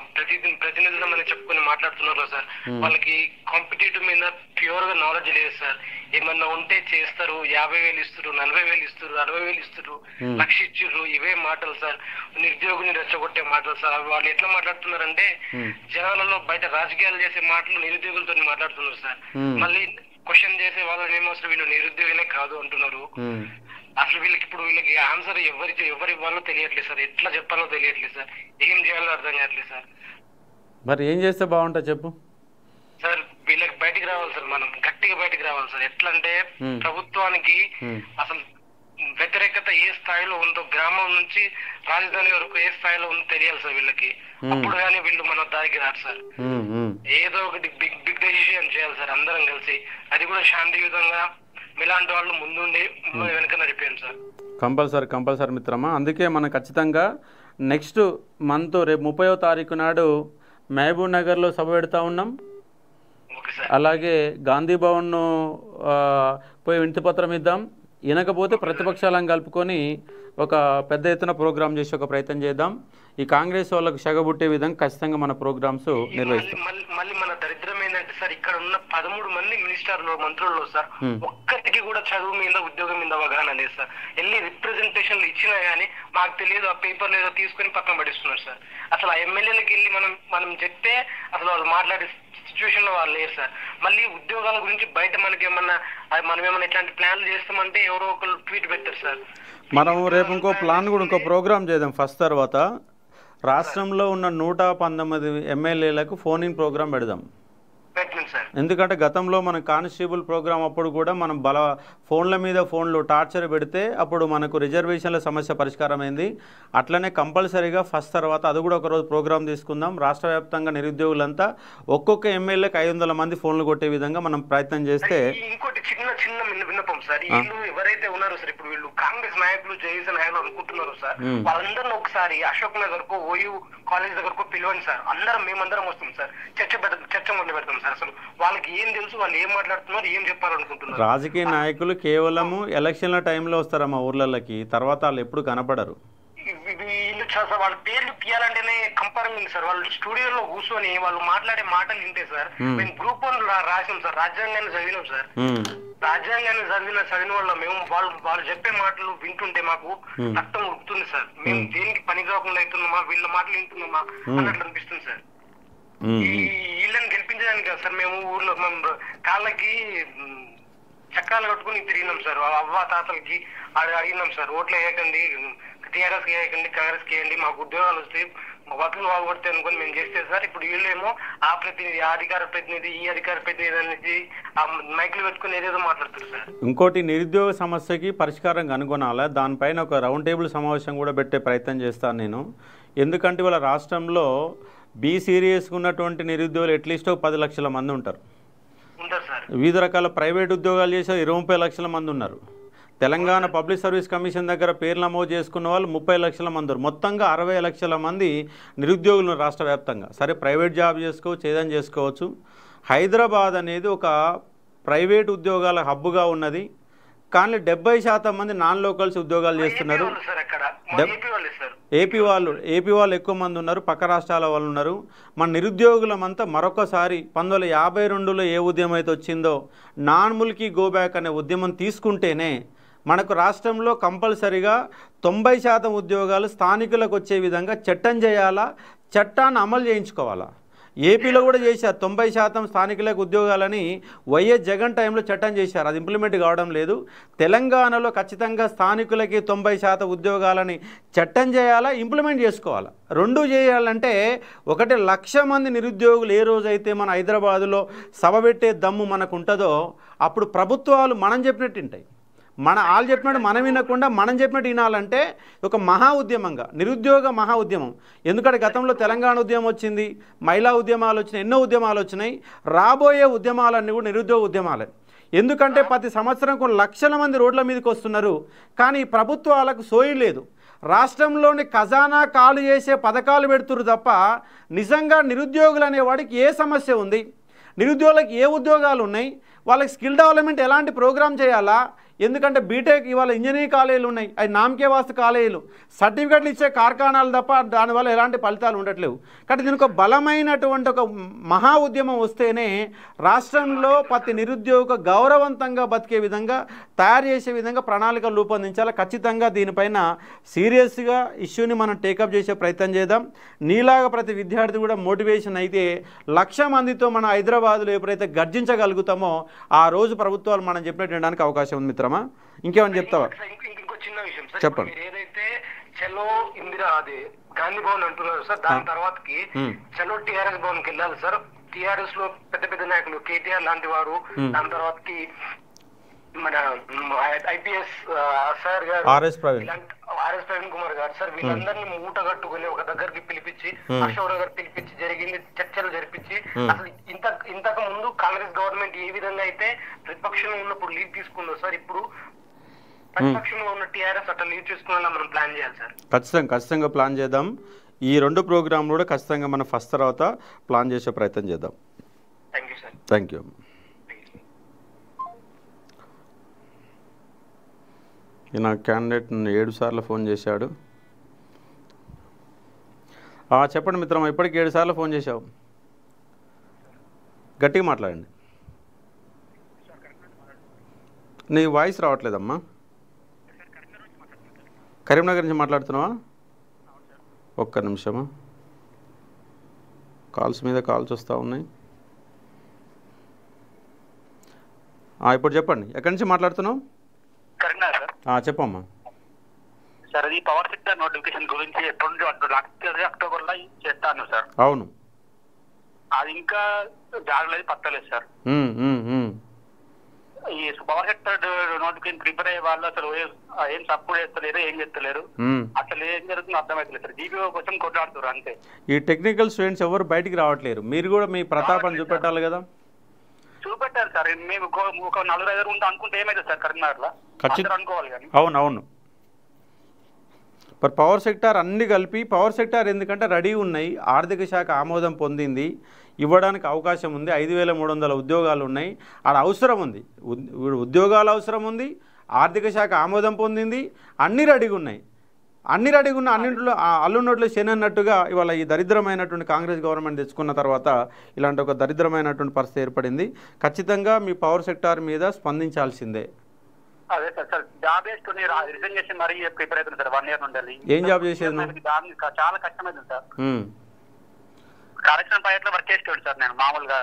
ప్రతినిధులు అని చెప్పుకొని మాట్లాడుతున్నారో సార్, వాళ్ళకి కాంపిటేటివ్ మీద ప్యూర్ గా నాలెడ్జ్ లేదు సార్. ఏమన్నా ఉంటే చేస్తారు, 50,000 ఇస్తారు, 40,000 ఇస్తారు, 60,000 ఇస్తారు, 1,00,000 ఇచ్చిర్రు, ఇవే మాటలు సార్. నిరుద్యోగిని రెచ్చగొట్టే మాటలు సార్. వాళ్ళు ఎట్లా మాట్లాడుతున్నారంటే జనాలలో బయట రాజకీయాలు చేసే మాటలు నిరుద్యోగులతో మాట్లాడుతున్నారు సార్. మళ్ళీ క్వశ్చన్ చేసే వాళ్ళని ఏమో అసలు వీళ్ళు నిరుద్యోగులే కాదు అంటున్నారు. అసలు వీళ్ళకి ఆన్సర్ ఎవరి ఇవ్వాలో తెలియట్లేదు సార్. ఎట్లా చెప్పాలో తెలియట్లేదు సార్. ఏం చేయాలో అర్థం కావట్లేదు సార్. మరి ఏం చేస్తే బాగుంటుంది చెప్పు సార్. వీళ్ళకి బయటికి రావాలి సార్, మనం గట్టిగా బయటికి రావాలి సార్. ఎట్లా అంటే ప్రభుత్వానికి అసలు వ్యతిరేకత ఏ స్థాయిలో ఉందో, గ్రామం నుంచి రాజధాని వరకు ఏ స్థాయిలో ఉందో తెలియాలి సార్ వీళ్ళకి. అప్పుడు కానీ వీళ్ళు మన దారికి రారు సార్. ఏదో ఒకటి బిగ్ డెసిషన్ చేయాలి సార్ అందరం కలిసి. అది కూడా శాంతియుతంగా ఇలాంటి వాళ్ళు ముందుండి వెనక నడిపాను సార్. కంపల్సరీ మిత్రమా. అందుకే మనం ఖచ్చితంగా నెక్స్ట్ మంత్ రేపు 30వ తారీఖు నాడు మహబూబ్ నగర్లో సభ పెడతా ఉన్నాం. అలాగే గాంధీ భవన్ను పోయి వినతిపత్రం ఇద్దాం. వినకపోతే ప్రతిపక్షాలను కలుపుకొని ఒక పెద్ద ఎత్తున ప్రోగ్రామ్ చేసి ఒక ప్రయత్నం చేద్దాం. ఈ కాంగ్రెస్ వాళ్ళకు సెగబుట్టే విధంగా ఖచ్చితంగా మన ప్రోగ్రామ్స్ నిర్వహిస్తాం. మళ్ళీ మన దరిద్రం ఏంటంటే సార్, ఇక్కడ ఉన్న 13 మంది మినిస్టర్లు, మంత్రుల్లో సార్ ఒక్కరికి కూడా చదువు మీద, ఉద్యోగం మీద అవగాహన లేదు సార్. ఎన్ని రిప్రజెంటేషన్లు ఇచ్చినా గానీ మాకు తెలియదు, ఆ పేపర్లు ఏదో తీసుకొని పక్కన పడిస్తున్నారు సార్. అసలు ఆ ఎమ్మెల్యేలకు వెళ్ళి మనం చెప్తే అసలు వాళ్ళు మాట్లాడే సిచ్యువేషన్ లో వాళ్ళు లేరు సార్. మళ్ళీ ఉద్యోగాల గురించి బయట మనం ఏమన్నా ఇట్లాంటి ప్లాన్లు చేస్తామంటే ఎవరో ఒకరు ట్వీట్ పెట్టారు సార్. మనం రేపు ఇంకో ప్లాన్ కూడా, ఇంకో ప్రోగ్రామ్ చేద్దాం. ఫస్ట్ తర్వాత రాష్ట్రంలో ఉన్న 119 ఎమ్మెల్యేలకు ఫోన్ ఇన్ ప్రోగ్రామ్ పెడదాం. ఎందుకంటే గతంలో మన కానిస్టేబుల్ ప్రోగ్రామ్ అప్పుడు కూడా మనం ఫోన్ల మీద ఫోన్లు టార్చర్ పెడితే అప్పుడు మనకు రిజర్వేషన్ల సమస్య పరిష్కారం అయింది. అట్లనే కంపల్సరీగా ఫస్ట్ తర్వాత అది కూడా ఒకరోజు ప్రోగ్రామ్ తీసుకుందాం. రాష్ట్ర వ్యాప్తంగా నిరుద్యోగులంతా ఒక్కొక్క ఎమ్మెల్యేకి 500 మంది ఫోన్లు కొట్టే విధంగా మనం ప్రయత్నం చేస్తే. ఇంకోటి చిన్న విన్నపం సార్, వీళ్ళు ఎవరైతే ఉన్నారో సార్, ఇప్పుడు వీళ్ళు కాంగ్రెస్ నాయకులు, జేఏసీ నాయకులు అనుకుంటున్నారు సార్, వాళ్ళందరినీ ఒకసారి అశోక్ నగర్ కో, ఓయూ కాలేజ్ దగ్గరకు పిలవండి సార్. మేమందరం వస్తాం సార్, చర్చ మొదలు పెడతాం సార్. అసలు వాళ్ళకి ఏం తెలుసు, వాళ్ళు ఏం మాట్లాడుతున్నారు, ఏం చెప్పాలనుకుంటున్నారు. రాజకీయ నాయకులు కేవలము ఎలక్షన్ల టైంలో వస్తారమ్మా ఊర్లకి, తర్వాత వాళ్ళు ఎప్పుడు కనపడరు. వీళ్ళు సార్ వాళ్ళ పేర్లు తీయాలంటేనే కంపేరింగ్ ఉంది సార్. వాళ్ళు స్టూడియోలో కూర్చొని వాళ్ళు మాట్లాడే మాటలు వింటే సార్, మేము గ్రూప్ 1 రాసాం సార్, రాజ్యాంగాన్ని చదివినాం సార్. రాజ్యాంగాన్ని చదివిన వల్ల మేము వాళ్ళు చెప్పే మాటలు వింటుంటే మాకు రక్తం ఉడుతుంది సార్. మేము దేనికి పని కాకుండా అవుతున్నామా, వీళ్ళ మాటలు వింటున్నామా అన్నట్లు అనిపిస్తుంది సార్. వీళ్ళని గెలిపించడానికి కదా సార్ మేము ఊర్లో కాళ్ళకి చక్రాలు కట్టుకుని తిరిగినాం సార్. అవ్వ తాతలకి అడిగినాం సార్, ఓట్లు వేయకండి, టీఆర్ఎస్ వేయకండి, కాంగ్రెస్ వేయండి, మాకు ఉద్యోగాలు వస్తాయి, మా బతులు బాగుపడతాయి అనుకుని మేము చేస్తే సార్, ఇప్పుడు వీళ్ళేమో ఆ ప్రతినిధి, ఆ అధికార ప్రతినిధి, ఈ అధికార ప్రతినిధి అనేది ఆ మైకులు పెట్టుకుని ఏదేదో మాట్లాడుతుంది సార్. ఇంకోటి, నిరుద్యోగ సమస్యకి పరిష్కారం కనుగొనాలా, దానిపైన ఒక రౌండ్ టేబుల్ సమావేశం కూడా పెట్టే ప్రయత్నం చేస్తాను నేను. ఎందుకంటే వాళ్ళ రాష్ట్రంలో సీరియస్గా ఉన్నటువంటి నిరుద్యోగులు అట్లీస్ట్ 10 లక్షల మంది ఉంటారు. వివిధ రకాల ప్రైవేట్ ఉద్యోగాలు చేసే 20-30 లక్షల మంది ఉన్నారు. తెలంగాణ పబ్లిక్ సర్వీస్ కమిషన్ దగ్గర పేర్లు నమోదు చేసుకున్న వాళ్ళు 30 లక్షల మంది ఉన్నారు. మొత్తంగా 60 లక్షల మంది నిరుద్యోగులు రాష్ట్ర వ్యాప్తంగా. సరే, ప్రైవేట్ జాబ్ చేసుకోవచ్చు, ఏదైనా చేసుకోవచ్చు. హైదరాబాద్ అనేది ఒక ప్రైవేట్ ఉద్యోగాల హబ్బుగా ఉన్నది. కానీ 70% మంది నాన్ లోకల్స్ ఉద్యోగాలు చేస్తున్నారు. ఏపీ వాళ్ళు ఎక్కువ మంది ఉన్నారు, పక్క రాష్ట్రాల వాళ్ళు ఉన్నారు. మన నిరుద్యోగులమంతా మరొకసారి 1952లో ఏ ఉద్యమం అయితే వచ్చిందో నాన్ ముల్కీ గో బ్యాక్ అనే ఉద్యమం తీసుకుంటేనే మనకు రాష్ట్రంలో కంపల్సరిగా 90% ఉద్యోగాలు స్థానికులకు వచ్చే విధంగా చట్టం చేయాలా, చట్టాన్ని అమలు చేయించుకోవాలా. ఏపీలో కూడా చేశారు 90% స్థానికులకు ఉద్యోగాలని వైఎస్ జగన్ టైంలో చట్టం చేశారు, అది ఇంప్లిమెంట్ కావడం లేదు. తెలంగాణలో ఖచ్చితంగా స్థానికులకి 90% ఉద్యోగాలని చట్టం చేయాలా, ఇంప్లిమెంట్ చేసుకోవాలా. రెండూ చేయాలంటే 1 లక్ష మంది నిరుద్యోగులు ఏ రోజైతే మన హైదరాబాదులో సభ పెట్టే దమ్ము మనకు ఉంటుందో అప్పుడు ప్రభుత్వాలు మనం చెప్పినట్టు వింటాయి. వాళ్ళు చెప్పినట్టు మనం వినకుండా మనం చెప్పినట్టు వినాలంటే ఒక మహా ఉద్యమంగా, నిరుద్యోగ మహా ఉద్యమం. ఎందుకంటే గతంలో తెలంగాణ ఉద్యమం వచ్చింది, మహిళా ఉద్యమాలు వచ్చినాయి, ఎన్నో ఉద్యమాలు వచ్చినాయి. రాబోయే ఉద్యమాలన్నీ కూడా నిరుద్యోగ ఉద్యమాలే. ఎందుకంటే ప్రతి సంవత్సరం కొన్ని లక్షల మంది రోడ్ల మీదకి వస్తున్నారు, కానీ ప్రభుత్వాలకు సోయి లేదు. రాష్ట్రంలోని ఖజానా ఖాళీ చేసే పథకాలు పెడుతున్నారు తప్ప నిజంగా నిరుద్యోగులు అనేవాడికి ఏ సమస్య ఉంది, నిరుద్యోగులకు ఏ ఉద్యోగాలు ఉన్నాయి, వాళ్ళకి స్కిల్ డెవలప్మెంట్ ఎలాంటి ప్రోగ్రామ్ చేయాలా. ఎందుకంటే బీటెక్ ఇవాళ ఇంజనీరింగ్ కాలేజీలు ఉన్నాయి, అవి నామకే వాస్తు కాలేజీలు, సర్టిఫికెట్లు ఇచ్చే కార్ఖానాలు తప్ప దానివల్ల ఎలాంటి ఫలితాలు ఉండట్లేవు. కాబట్టి దీనికి ఒక బలమైనటువంటి ఒక మహా ఉద్యమం వస్తేనే రాష్ట్రంలో ప్రతి నిరుద్యోగ గౌరవవంతంగా బతికే విధంగా తయారు చేసే విధంగా ప్రణాళికలు రూపొందించాలి. ఖచ్చితంగా దీనిపైన సీరియస్గా ఇష్యూని మనం టేకప్ చేసే ప్రయత్నం చేద్దాం. నీలాగా ప్రతి విద్యార్థి కూడా మోటివేషన్ అయితే 1,00,000 మందితో మన హైదరాబాద్లో ఎప్పుడైతే గర్జించగలుగుతామో ఆ రోజు ప్రభుత్వాలు మనం చెప్పినట్టు వినడానికి అవకాశం ఉంది. మిత్రమా, ఇంకేమని చెప్తావా? ఇంకో చిన్న విషయం సార్, చెప్పండి. ఏదైతే చలో ఇందిరా అది గాంధీ భవన్ అంటున్నారు సార్, దాని తర్వాతకి చలో టిఆర్ఎస్ భవన్ కి వెళ్ళాలి సార్. టిఆర్ఎస్ లో పెద్ద పెద్ద నాయకులు కేటీఆర్ లాంటి వారు, దాని తర్వాతకి మన ఐపీఎస్ సార్ గారు, ఆర్ఎస్ ప్రవీణ్ కుమార్ గారు సార్, వీళ్ళందరినీ మూట కట్టుకుని ఒక దగ్గరికి పిలిపించి, హర్షవర్ధన్ గారు పిలిపించి జరిగింది, చర్చలు జరిపించి, అసలు ఇంతకు ముందు కాంగ్రెస్ గవర్నమెంట్ ఏ విధంగా అయితే ప్రతిపక్షంలో ఉన్నప్పుడు లీడ్ తీసుకుందో సార్, ఇప్పుడు ప్రతిపక్షంలో ఉన్న టీఆర్ఎస్ అట్లా లీడ్ తీసుకునేలా మనం ప్లాన్ చేయాలి సార్. ఖచ్చితంగా ప్లాన్ చేద్దాం. ఈ 2 ప్రోగ్రాంలు కూడా ఖచ్చితంగా మనం ఫస్ట్ తర్వాత ప్లాన్ చేసే ప్రయత్నం చేద్దాం. Thank you sir. Thank you. నా క్యాండిడేట్ 7 సార్లు ఫోన్ చేశాడు. చెప్పండి మిత్రమా, ఇప్పటికి 7 సార్లు ఫోన్ చేశావు, గట్టిగా మాట్లాడండి. నీ వాయిస్ రావట్లేదమ్మా. కరీంనగర్ నుంచి మాట్లాడుతున్నావా? ఒక్క నిమిషమా, కాల్స్ మీద కాల్స్ వస్తూ ఉన్నాయి. ఇప్పుడు చెప్పండి, ఎక్కడి నుంచి మాట్లాడుతున్నావు? చెప్పమ్మా. సార్, అది పవర్ సెక్టర్ నోటిఫికేషన్ గురించి ఎప్పుడు అక్టోబర్లో చేస్తాను సార్. అవును, అది ఇంకా జాగలేదు, పత్తలేదు సార్. ఈ పవర్ సెక్టర్ నోటిఫికేషన్ ప్రిపేర్ అయ్యే వాళ్ళు అసలు ఏం సపోర్ట్ చేస్తలేరు, ఏం చేస్తలేరు, అసలు ఏం జరుగుతుందో అర్థమవుతలేదు సార్. జీపీఓ కోసం కొట్లాడుతారు అంతే. ఈ టెక్నికల్ స్టూడెంట్స్ ఎవరు బయటికి రావట్లేరు. మీరు కూడా మీ ప్రతాపాన్ని చూపెట్టాలి కదా. చూపెట్టారు సార్, మేము ఒక 4-5 ఉంటే అనుకుంటే ఏమైతే సార్ కరీంనగర్లో అనుకోవాలి కానీ. అవును, మరి పవర్ సెక్టార్ అన్ని కలిపి, పవర్ సెక్టార్ ఎందుకంటే రెడీ ఉన్నాయి, ఆర్థిక శాఖ ఆమోదం పొందింది, ఇవ్వడానికి అవకాశం ఉంది. 5,300 ఉద్యోగాలు ఉన్నాయి, ఆడ అవసరం ఉంది, ఉద్యోగాలు అవసరం ఉంది, ఆర్థిక శాఖ ఆమోదం పొందింది, అన్నీ రెడీగా ఉన్నాయి. అన్ని రెడీగా ఉన్న అన్నింటిలో అల్లున్నట్లు శని అన్నట్టుగా ఇవాళ ఈ దరిద్రమైనటువంటి కాంగ్రెస్ గవర్నమెంట్ తెచ్చుకున్న తర్వాత ఇలాంటి ఒక దరిద్రమైనటువంటి పరిస్థితి ఏర్పడింది. ఖచ్చితంగా మీ పవర్ సెక్టార్ మీద స్పందించాల్సిందే. అదే సార్ జాబ్ వేసుకుని రిజైన్ చేసి మరీ ప్రిపేర్ అవుతుంది సార్ 1 ఇయర్ నుండి. ఏం జాబ్ చేసేది? చాలా కష్టమైంది సార్. కరెక్షన్ ప్రాజెక్ట్ లో వర్క్ చేసేవాడు సార్ నేను మామూలుగా.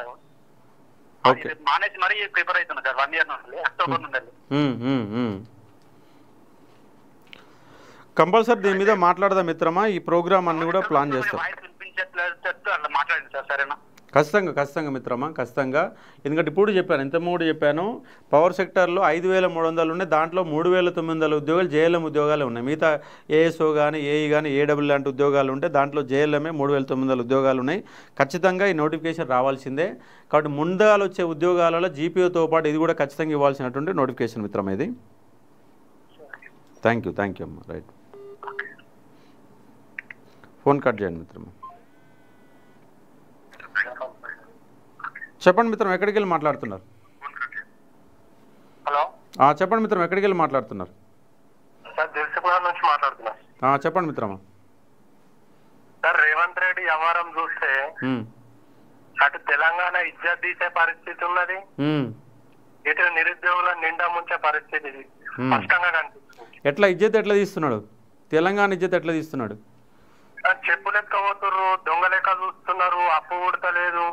మానేసి మరీ ప్రిపేర్ అవుతున్నా సార్ 1 ఇయర్ నుండి, అక్టోబర్ నుండి. కంపల్సరీ దీని మీద మాట్లాడదాం మిత్రమా. ఈ ప్రోగ్రామ్ అన్ని కూడా ప్లాన్ చేస్తాం. ఖచ్చితంగా మిత్రమా, ఖచ్చితంగా. ఎందుకంటే ఇప్పుడు చెప్పాను, ఇంతకుముందు చెప్పాను, పవర్ సెక్టర్లో 5,300 ఉన్నాయి. దాంట్లో 3,900 ఉద్యోగాలు జేఎల్ఎం ఉద్యోగాలే ఉన్నాయి. మిగతా ఏఎస్ఓ కానీ ఏఈ కానీ ఏడబ్ల్యూ లాంటి ఉద్యోగాలు ఉంటే దాంట్లో జేఎల్ఎంఏ 3,900 ఉద్యోగాలు ఉన్నాయి. ఖచ్చితంగా ఈ నోటిఫికేషన్ రావాల్సిందే. కాబట్టి ముందుగా వచ్చే ఉద్యోగాలలో జీపీఓతో పాటు ఇది కూడా ఖచ్చితంగా ఇవ్వాల్సినటువంటి నోటిఫికేషన్ మిత్రమా ఇది. థ్యాంక్ యూ అమ్మా. రైట్, ఫోన్ కట్ చేయండి మిత్రమా. చెప్పండి మిత్రం, ఎక్కడికి వెళ్ళి మాట్లాడుతున్నారు? హలో, చెప్పండి మిత్రం, ఎక్కడికి వెళ్ళి మాట్లాడుతున్నారు? సార్ దిల్సుఖ్నగర్ నుంచి మాట్లాడుతున్నా. చెప్పండి మిత్రమా. సార్ రేవంత్ రెడ్డి వ్యవహారం చూస్తే అటు తెలంగాణ ఇజ్జత్ తీసే పరిస్థితి ఉన్నది, ఇటు నిరుద్యోగుల నిండా ముంచే పరిస్థితి స్పష్టంగా కనిపిస్తుంది. ఎట్లా తీస్తున్నాడు? తెలంగాణ ఇజ్జత్ ఎట్లా తీస్తున్నాడు? చెప్పులు ఎత్తుకోబోతున్నారు, దొంగ లెక్క చూస్తున్నారు, అప్పు ఉడతలేదు,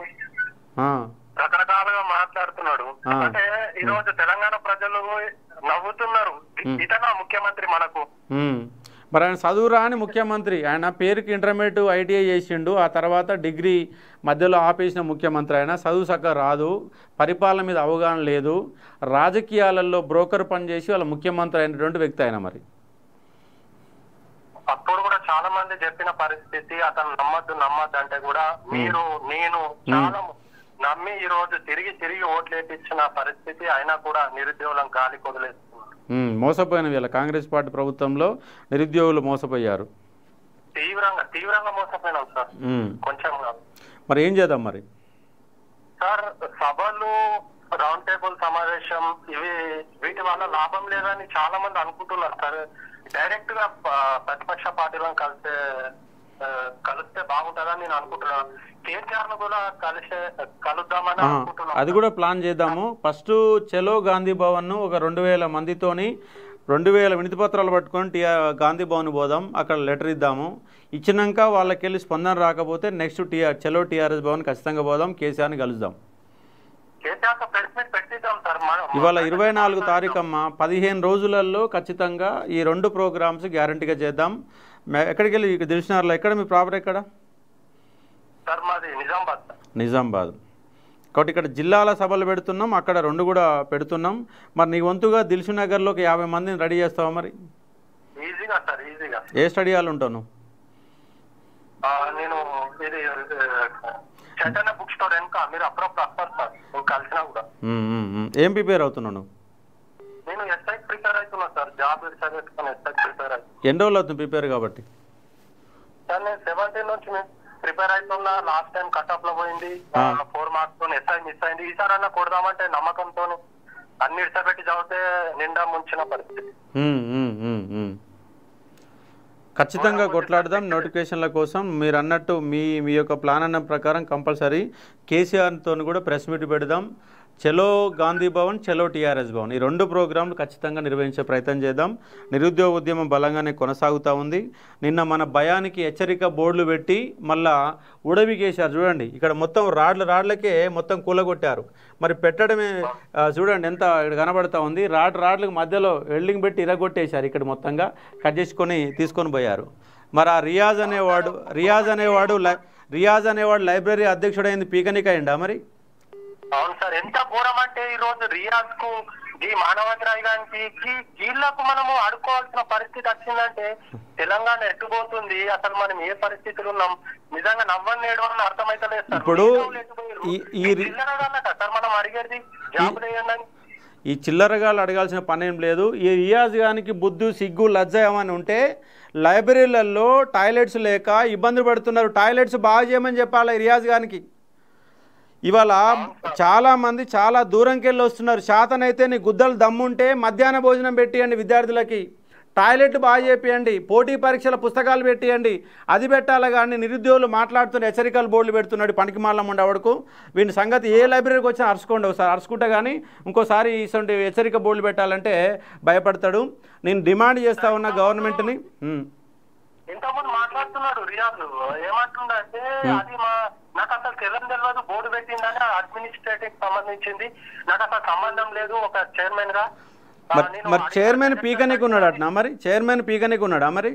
రకరకాలుగా మాట్లాడుతున్నాడు. అంటే ఈ రోజు తెలంగాణ ప్రజలు నవ్వుతున్నారు. ఇతనా ముఖ్యమంత్రి మనకు? మరి ఆయన చదువురా అని ముఖ్యమంత్రి, ఆయన పేరుకి ఇంటర్మీడియట్ ఐటీఐ చేసిండు, ఆ తర్వాత డిగ్రీ మధ్యలో ఆపేసిన ముఖ్యమంత్రి. ఆయన చదువు చక్కగా రాదు, పరిపాలన మీద అవగాహన లేదు, రాజకీయాలలో బ్రోకర్ పనిచేసి వాళ్ళ ముఖ్యమంత్రి అయినటువంటి వ్యక్తి ఆయన. మరి అప్పుడు కూడా చాలా మంది చెప్పిన పరిస్థితి, అతను నమ్మద్దు అంటే కూడా మీరు నేను చాలా నమ్మి ఈ రోజు తిరిగి ఓట్లేపించిన పరిస్థితి. అయినా కూడా నిరుద్యోగులను గాలి కొదిలేస్తున్నారు. మోసపోయిన వీళ్ళ కాంగ్రెస్ పార్టీ ప్రభుత్వంలో నిరుద్యోగులు మోసపోయారు, తీవ్రంగా మోసపోయినాం సార్. కొంచెం మరి ఏం చేద్దాం మరి సార్? సభలు, రౌండ్ టేబుల్ సమావేశం, వీటి వల్ల లాభం లేదని చాలా మంది అనుకుంటున్నారు సార్. డైరెక్ట్ గా ప్రతిపక్ష పార్టీలను కలిస్తే బాగుంటుందని నేను అనుకుంటున్నాను. కేసీఆర్ ను కూడా కలుద్దామని అనుకుంటున్నాను. అది కూడా ప్లాన్ చేద్దాము. ఫస్ట్ చలో గాంధీ భవన్ ను ఒక 2,000 మందితోని 2,000 వినతి పత్రాలు పట్టుకొని గాంధీ భవన్ పోదాం, అక్కడ లెటర్ ఇద్దాము. ఇచ్చినాక వాళ్ళకెళ్ళి స్పందన రాకపోతే నెక్స్ట్ చలో టీఆర్ఎస్ భవన్ ఖచ్చితంగా పోదాం, కేసీఆర్ని కలుద్దాం. ఇవాళ 24 తారీఖు అమ్మ, 15 రోజులలో ఖచ్చితంగా ఈ 2 ప్రోగ్రామ్స్ గ్యారంటీగా చేద్దాం. ఎక్కడికి వెళ్ళి దిల్సుఖ్నగర్లో? ఎక్కడ మీ ప్రాపర్ ఎక్కడ? నిజామాబాద్. కాబట్టి ఇక్కడ జిల్లాల సభలు పెడుతున్నాం, అక్కడ 2 కూడా పెడుతున్నాం. మరి నీ వంతుగా దిల్సుఖ్నగర్లో ఒక 50 మందిని రెడీ చేస్తావా? మరి ఏ స్టడీ హాల్ ఉంటాను? నేను చైతన్య బుక్ స్టోర్ వెనక, మీరు అప్పుడప్పుడు వస్తారు సార్, కలిసినా కూడా. ఏం ప్రిపేర్ అవుతున్నాను? నేను ఎస్ఐ ప్రిపేర్ అవుతున్నా సార్. జాబ్ చదివేసుకుని ఎస్ఐ ప్రిపేర్ అవుతున్నా. ఎన్ని రోజులు అవుతుంది ప్రిపేర్ కాబట్టి? సార్ నేను 17 నుంచి ప్రిపేర్ అవుతున్నా. లాస్ట్ టైం కట్ ఆఫ్ లో పోయింది, 4 మార్క్స్ తో ఎస్ఐ మిస్ అయింది. ఈసారి అన్నా కొడదామంటే నమ్మకంతో అన్ని ఇష్టపెట్టి చదివితే నిండా ముంచిన పరిస్థితి. ఖచ్చితంగా కొట్లాడదాం నోటిఫికేషన్ల కోసం. మీరు అన్నట్టు మీ యొక్క ప్లాన్ అన్న ప్రకారం కంపల్సరీ కేసీఆర్తో కూడా ప్రెస్ మీట్ పెడదాం. చలో గాంధీ భవన్, చలో టీఆర్ఎస్ భవన్, ఈ 2 ప్రోగ్రాంలు ఖచ్చితంగా నిర్వహించే ప్రయత్నం చేద్దాం. నిరుద్యోగ ఉద్యమం బలంగానే కొనసాగుతూ ఉంది. నిన్న మన భయానికి హెచ్చరిక బోర్డులు పెట్టి మళ్ళా ఉడవికేశారు. చూడండి, ఇక్కడ మొత్తం రాడ్లకే మొత్తం కూలగొట్టారు. మరి పెట్టడమే చూడండి ఎంత ఇక్కడ కనబడతా ఉంది. రాడ్లకు మధ్యలో వెల్డింగ్ పెట్టి ఇరగొట్టేశారు. ఇక్కడ మొత్తంగా కట్ చేసుకొని తీసుకొని పోయారు. మరి ఆ రియాజ్ అనేవాడు లైబ్రరీ అధ్యక్షుడైంది పీకనిక అయిందా మరి? అవును సార్, ఎంత ఘోరం అంటే ఈ రోజు రియాజ్ కు, ఈ మానవరాయ్ గారికి, వీళ్లకు మనము అడుకోవాల్సిన పరిస్థితి వచ్చిందంటే తెలంగాణ ఎట్టుపోతుంది. అసలు మనం ఏ పరిస్థితులు ఉన్నాం? నిజంగా నవ్వని ఏడవని అర్థమైతలేదు సార్. ఇప్పుడు సార్ మనం అడిగేది జాబ్ లేదని. ఈ చిల్లరగాళ్ళు అడగాల్సిన పని ఏం లేదు. ఈ రియాజ్ గానికి బుద్ధు, సిగ్గు, లజ్జ ఏమని ఉంటే లైబ్రరీలలో టాయిలెట్స్ లేక ఇబ్బంది పడుతున్నారు. టాయిలెట్స్ బాగా చేయమని చెప్పాలి రియాజ్ గానికి. ఇవాళ చాలామంది చాలా దూరంకి వెళ్ళి వస్తున్నారు. శాతనైతే నీ గుద్దలు దమ్ముంటే మధ్యాహ్న భోజనం పెట్టియండి విద్యార్థులకి. టాయిలెట్ బాగా చేపియండి, పోటీ పరీక్షల పుస్తకాలు పెట్టియండి, అది పెట్టాలి. కానీ నిరుద్యోగులు మాట్లాడుతున్న హెచ్చరికల బోర్డులు పెడుతున్నాడు పనికి మాలం ఉండేవాడుకు. వీని సంగతి ఏ లైబ్రరీకి వచ్చినా అరుచుకోండి, ఒకసారి అరుచుకుంటే కానీ ఇంకోసారి ఇటువంటి హెచ్చరిక బోర్డులు పెట్టాలంటే భయపడతాడు. నేను డిమాండ్ చేస్తా ఉన్నా గవర్నమెంట్ని. ఇంతకుముందు మాట్లాడుతున్నాడు రియాజ్, ఏమంటుండంటే అది నాకు అసలు తెలియదు, బోర్డు పెట్టిందని అడ్మినిస్ట్రేటివ్ సంబంధించింది, నాకు అసలు సంబంధం లేదు ఒక చైర్మన్ గా. మరి చైర్మన్ పీకనీకి ఉన్నాడు అట్నా? మరి చైర్మన్ పీకనీకి ఉన్నాడా? మరి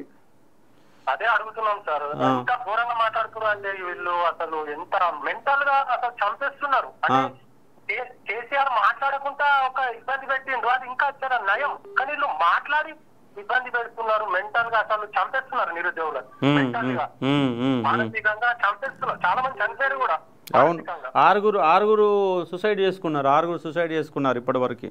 అదే అడుగుతున్నాం సార్. ఎంత ఘోరంగా మాట్లాడుతున్నారు అంటే వీళ్ళు, అసలు ఎంత మెంటల్ గా అసలు చంపేస్తున్నారు. అంటే కేసీఆర్ మాట్లాడకుండా ఒక ఇబ్బంది పెట్టిండ్రు, అది ఇంకా చాలా నయం. కానీ వీళ్ళు మాట్లాడి ఇబ్బంది పెడుతున్నారు, మెంటల్ గా అసలు చంపేస్తున్నారు నిరుద్యోగులు, మెంటల్ గా మానసికంగా చంపేస్తున్నారు. చాలా మంది చనిపోయారు కూడా. అవును, ఆరుగురు సూసైడ్ చేసుకున్నారు ఇప్పటి వరకు.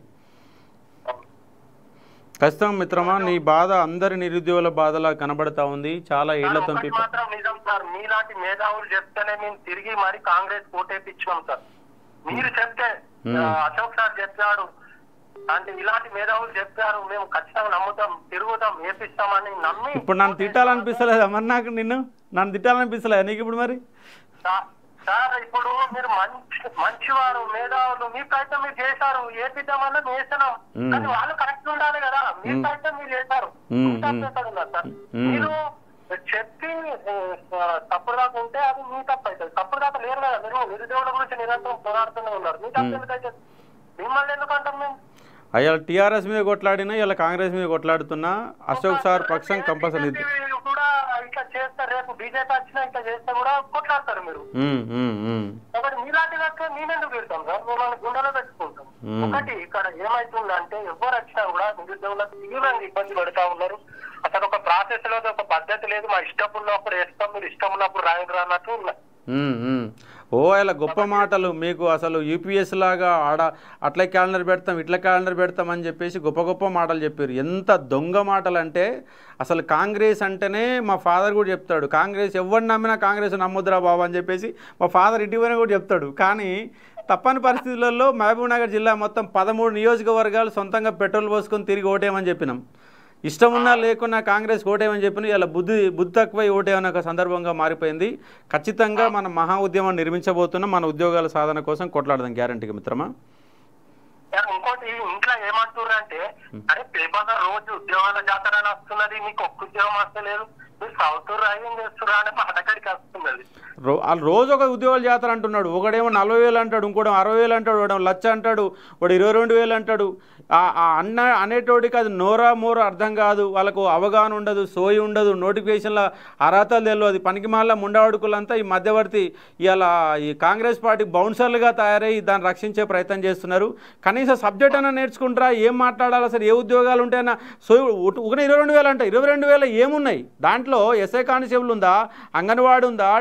ఖచ్చితంగా మిత్రమా, నీ బాధ అందరి నిరుద్యోగుల బాధలా కనబడతా ఉంది. చాలా ఏళ్లతో మాత్రం నిజం సార్, మీలాంటి మేధావులు చెప్తేనే మేము తిరిగి మరి కాంగ్రెస్ కోటేపించాం సార్. మీరు చెప్తే అశోక్ సార్ చెప్పాడు అంటే ఇలాంటి మేధావులు చెప్పారు, మేము ఖచ్చితంగా నమ్ముతాం, తిరుగుతాం, ఏపిస్తామని నమ్మి. ఇప్పుడు నన్ను తిట్టాలనిపిస్తలేదా మరి? నన్ను తిట్టాలనిపిస్తలేదా నీకు ఇప్పుడు? మరి సార్ ఇప్పుడు మీరు మంచివారు, మేధావులు, మీ ప్రయత్నం మీరు చేశారు, ఏపిద్దామన్నా వేసినాం. కానీ వాళ్ళు కరెక్ట్ ఉండాలి కదా, మీ ప్రయత్నం మీరు చేశారు. సార్ మీరు చెప్పి తప్పుడు దాకా ఉంటే అది మీ తప్పు అవుతుంది. తప్పుడు దాకా లేరు కదా, మీరు నిరుద్యోగుల గురించి నిరంతరం పోరాడుతూనే ఉన్నారు. మీ తప్పు ఎందుకైతే మిమ్మల్ని ఎందుకంటాం మేము? అయ్యా టీఆర్ఎస్ మీద కొట్లాడినా ఇలా కాంగ్రెస్ మీద కొట్లాడుతున్నా అశోక్ సార్ పక్షం కంపల్సరీ కూడా ఇట్లా చేస్తారు. రేపు బీజేపీ వచ్చినా ఇట్లా చేస్తే కూడా కొట్లాడతారు మీరు. కాబట్టి మీలాంటి దాకా నేనెందుకు వెళ్తాం సార్, మిమ్మల్ని గుండెలో పెట్టుకుంటాం. ఒకటి ఇక్కడ ఏమైతుందంటే ఎవరు వచ్చినా కూడా నిరుద్యోగులకు తీవ్రంగా ఇబ్బంది పడుతూ ఉన్నారు. అసలు ఒక ప్రాసెస్ లేదు, ఒక పద్ధతి లేదు. మా ఇష్టం ఉన్నప్పుడు వేస్తాం, మీరు ఇష్టం ఉన్నప్పుడు రాయదు అన్నట్టు ఉన్నాయి. ఇలా గొప్ప మాటలు మీకు అసలు యూపీఎస్ లాగా అట్లా క్యాలెండర్ పెడతాం, ఇట్లా క్యాలెండర్ పెడతాం అని చెప్పేసి గొప్ప మాటలు చెప్పారు. ఎంత దొంగ మాటలు అంటే అసలు కాంగ్రెస్ అంటేనే మా ఫాదర్ కూడా చెప్తాడు, కాంగ్రెస్ ఎవరిని నమ్మినా కాంగ్రెస్ నమ్మొద్దురా బాబు అని చెప్పేసి మా ఫాదర్ ఇటీవల కూడా చెప్తాడు. కానీ తప్పని పరిస్థితులలో మహబూబ్నగర్ జిల్లా మొత్తం 13 నియోజకవర్గాలు సొంతంగా పెట్రోల్ పోసుకొని తిరిగి ఓటేయమని చెప్పినాం. ఇష్టం ఉన్నా లేకున్నా కాంగ్రెస్ ఓటేయమని చెప్పిన ఇలా బుద్ధి తక్కువై ఓటేయమని ఒక సందర్భంగా మారిపోయింది. ఖచ్చితంగా మనం మహా ఉద్యమం నిర్మించబోతున్నాం, మన ఉద్యోగాల సాధన కోసం కొట్లాడదాం గ్యారంటీగా మిత్రమా. ఇంకోటి ఇంట్లో ఏమంటున్నారు అంటే, అరే పేపర్ రోజు ఉద్యోగాల జాతర వస్తున్నది, మీకు ఒక్క ఉద్యోగం వస్తలేదు, మీరు సౌతూరు ఏం చేస్తున్నా అంటే మాట అక్కడికి వస్తున్నది. రోజు ఒక ఉద్యోగాల జాతర అంటున్నాడు. ఒకడేమో 40,000 అంటాడు, ఇంకోటి 60,000 అంటాడు, వాడు 1,00,000 అంటాడు, వాడు 22,000 అంటాడు. అనేటోడికి అది మోరా అర్థం కాదు, వాళ్ళకు అవగాహన ఉండదు, సోయి ఉండదు, నోటిఫికేషన్ల అర్హతలు తెలియదు. పనికిమాల ముండవాడుకులంతా ఈ మధ్యవర్తి ఇలా ఈ కాంగ్రెస్ పార్టీ బౌన్సర్లుగా తయారై దాన్ని రక్షించే ప్రయత్నం చేస్తున్నారు. కనీసం సబ్జెక్ట్ అయినా నేర్చుకుంటారా, ఏం మాట్లాడాలి, అసలు ఏ ఉద్యోగాలు ఉంటాయన్నా సోయి. ఒక 22,000 అంట, 22,000 ఏమున్నాయి దాంట్లో? ఎస్ఐ కానిస్టేబుల్ ఉందా, అంగన్వాడీ ఉందా,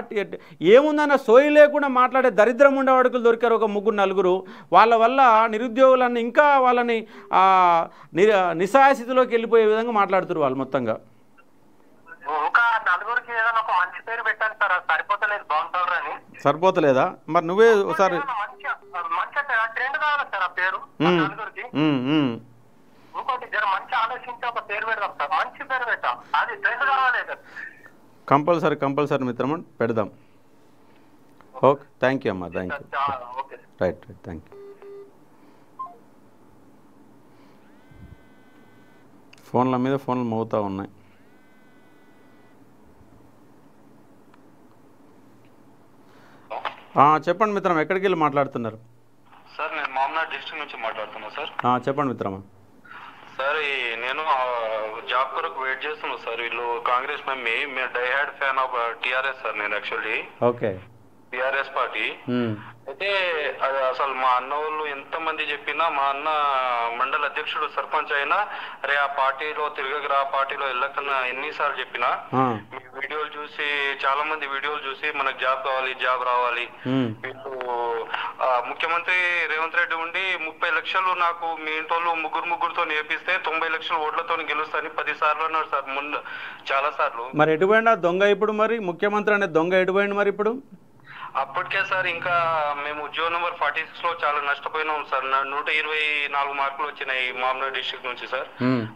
ఏముందన్న సోయి లేకుండా మాట్లాడే దరిద్రం ఉండేవాడుకులు దొరికారు ఒక 3-4. వాళ్ళ వల్ల నిరుద్యోగులన్నీ ఇంకా వాళ్ళని నిస్సహాయ స్థితిలోకి వెళ్ళిపోయే విధంగా మాట్లాడుతారు వాళ్ళు మొత్తంగా. ఇంకా నలుగురికి ఏదైనా ఒక మంచి పేరు పెట్టాలి సార్, అది సరిపోతలేదు. బాగుంటారు సరిపోతలేదా? మరి నువ్వే ఒకసారి మంచి ట్రెండ్ కావాలి సార్ ఆ పేరు నలుగురికి. ఇంకోటి జర మంచి ఆలోచించి ఒక పేరు పెడదాం సార్, మంచి పేరు పెట్టాం, అది ట్రెండ్ కావాలి సార్. కంపల్సరీ మిత్రమా పెడదాం. ఓకే, థ్యాంక్ యూ అమ్మా, thank you. Right, thank you. ఫోన్ల మీద ఫోన్లు మోగుతూ ఉన్నాయి. చెప్పండి మిత్రం, ఎక్కడికి వెళ్ళి మాట్లాడుతున్నారు? సార్ నేను మామనాడ్ డిస్ట్రిక్ట్ నుంచి మాట్లాడుతున్నా సార్. చెప్పండి మిత్రమా. సార్ నేను జాబ్ కొరకు వెయిట్ చేస్తున్నాను సార్. వీళ్ళు కాంగ్రెస్ మేము diehard fan of TRS sir. నేను యాక్చువల్లీ ఓకే టీఆర్ఎస్ పార్టీ. అయితే అది అసలు మా అన్న వాళ్ళు ఎంతమంది చెప్పినా, మా అన్న మండల అధ్యక్షుడు సర్పంచ్ అయినా, అరే ఆ పార్టీలో తిరగకరా, ఆ పార్టీలో వెళ్ళకన్నా ఎన్నిసార్లు చెప్పినా, మీ వీడియోలు చూసి చాలా మంది వీడియోలు చూసి మనకు జాబ్ కావాలి, జాబ్ రావాలి. వీళ్ళు ముఖ్యమంత్రి రేవంత్ రెడ్డి ఉండి 30 లక్షలు నాకు మీ ఇంట్లో ముగ్గురుతో నేర్పిస్తే 90 లక్షల ఓట్లతో గెలుస్తాను 10 సార్లు అన్నాడు సార్ ముందు, చాలా సార్లు. మరి ఎటుపోయిందా దొంగ ఇప్పుడు? మరి ముఖ్యమంత్రి అనే దొంగ ఎటుపోయింది మరి ఇప్పుడు? అప్పటికే సార్ ఇంకా మేము ఉద్యోగ నెంబర్ 46 లో చాలా నష్టపోయినాం సార్. 124 మార్కులు వచ్చినాయి మామూలు డిస్ట్రిక్ట్ నుంచి సార్.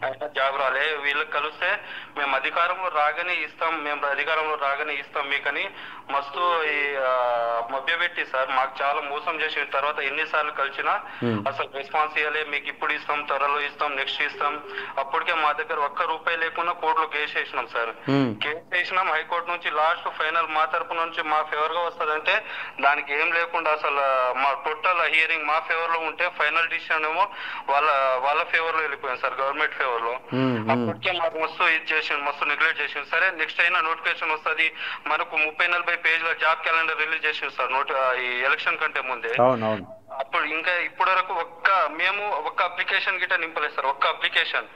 అయినా జాబ్ రాలే. వీళ్ళకి కలిస్తే మేము అధికారంలో రాగానే ఇస్తాం మీకని మస్తు ఈ మభ్యపెట్టి సార్ మాకు చాలా మోసం చేసిన తర్వాత ఎన్నిసార్లు కలిసినా అసలు రెస్పాన్స్ ఇవ్వలే. మీకు ఇప్పుడు ఇస్తాం, త్వరలో ఇస్తాం, నెక్స్ట్ ఇస్తాం. అప్పటికే మా దగ్గర ₹1 లేకుండా కోర్టులో కేసు వేసినాం సార్. కేసు వేసినాం హైకోర్టు నుంచి. లాస్ట్ ఫైనల్ మా తరపు నుంచి మా ఫేవర్ గా వస్తుందంటే దానికి ఏం లేకుండా అసలు మా టోటల్ హియరింగ్ మా ఫేవర్ లో ఉంటే ఫైనల్ డిసిషన్ ఏమో వాళ్ళ ఫేవర్ లో వెళ్ళిపోయాం సార్, గవర్నమెంట్ ఫేవర్ లో. అప్పటికే మాకు మస్తు ఇది చేసింది, మస్తు నెగ్లెక్ట్ చేసింది. సరే నెక్స్ట్ అయినా నోటిఫికేషన్ వస్తుంది మనకు 30-40 పేజ్ల జాబ్ క్యాలెండర్ రిలీజ్ చేసింది సార్ ఈ ఎలక్షన్ కంటే ముందే. అప్పుడు ఇంకా ఇప్పటి వరకు మేము ఒక్క అప్లికేషన్ గిట్ట నింపలేదు సార్, ఒక్క అప్లికేషన్.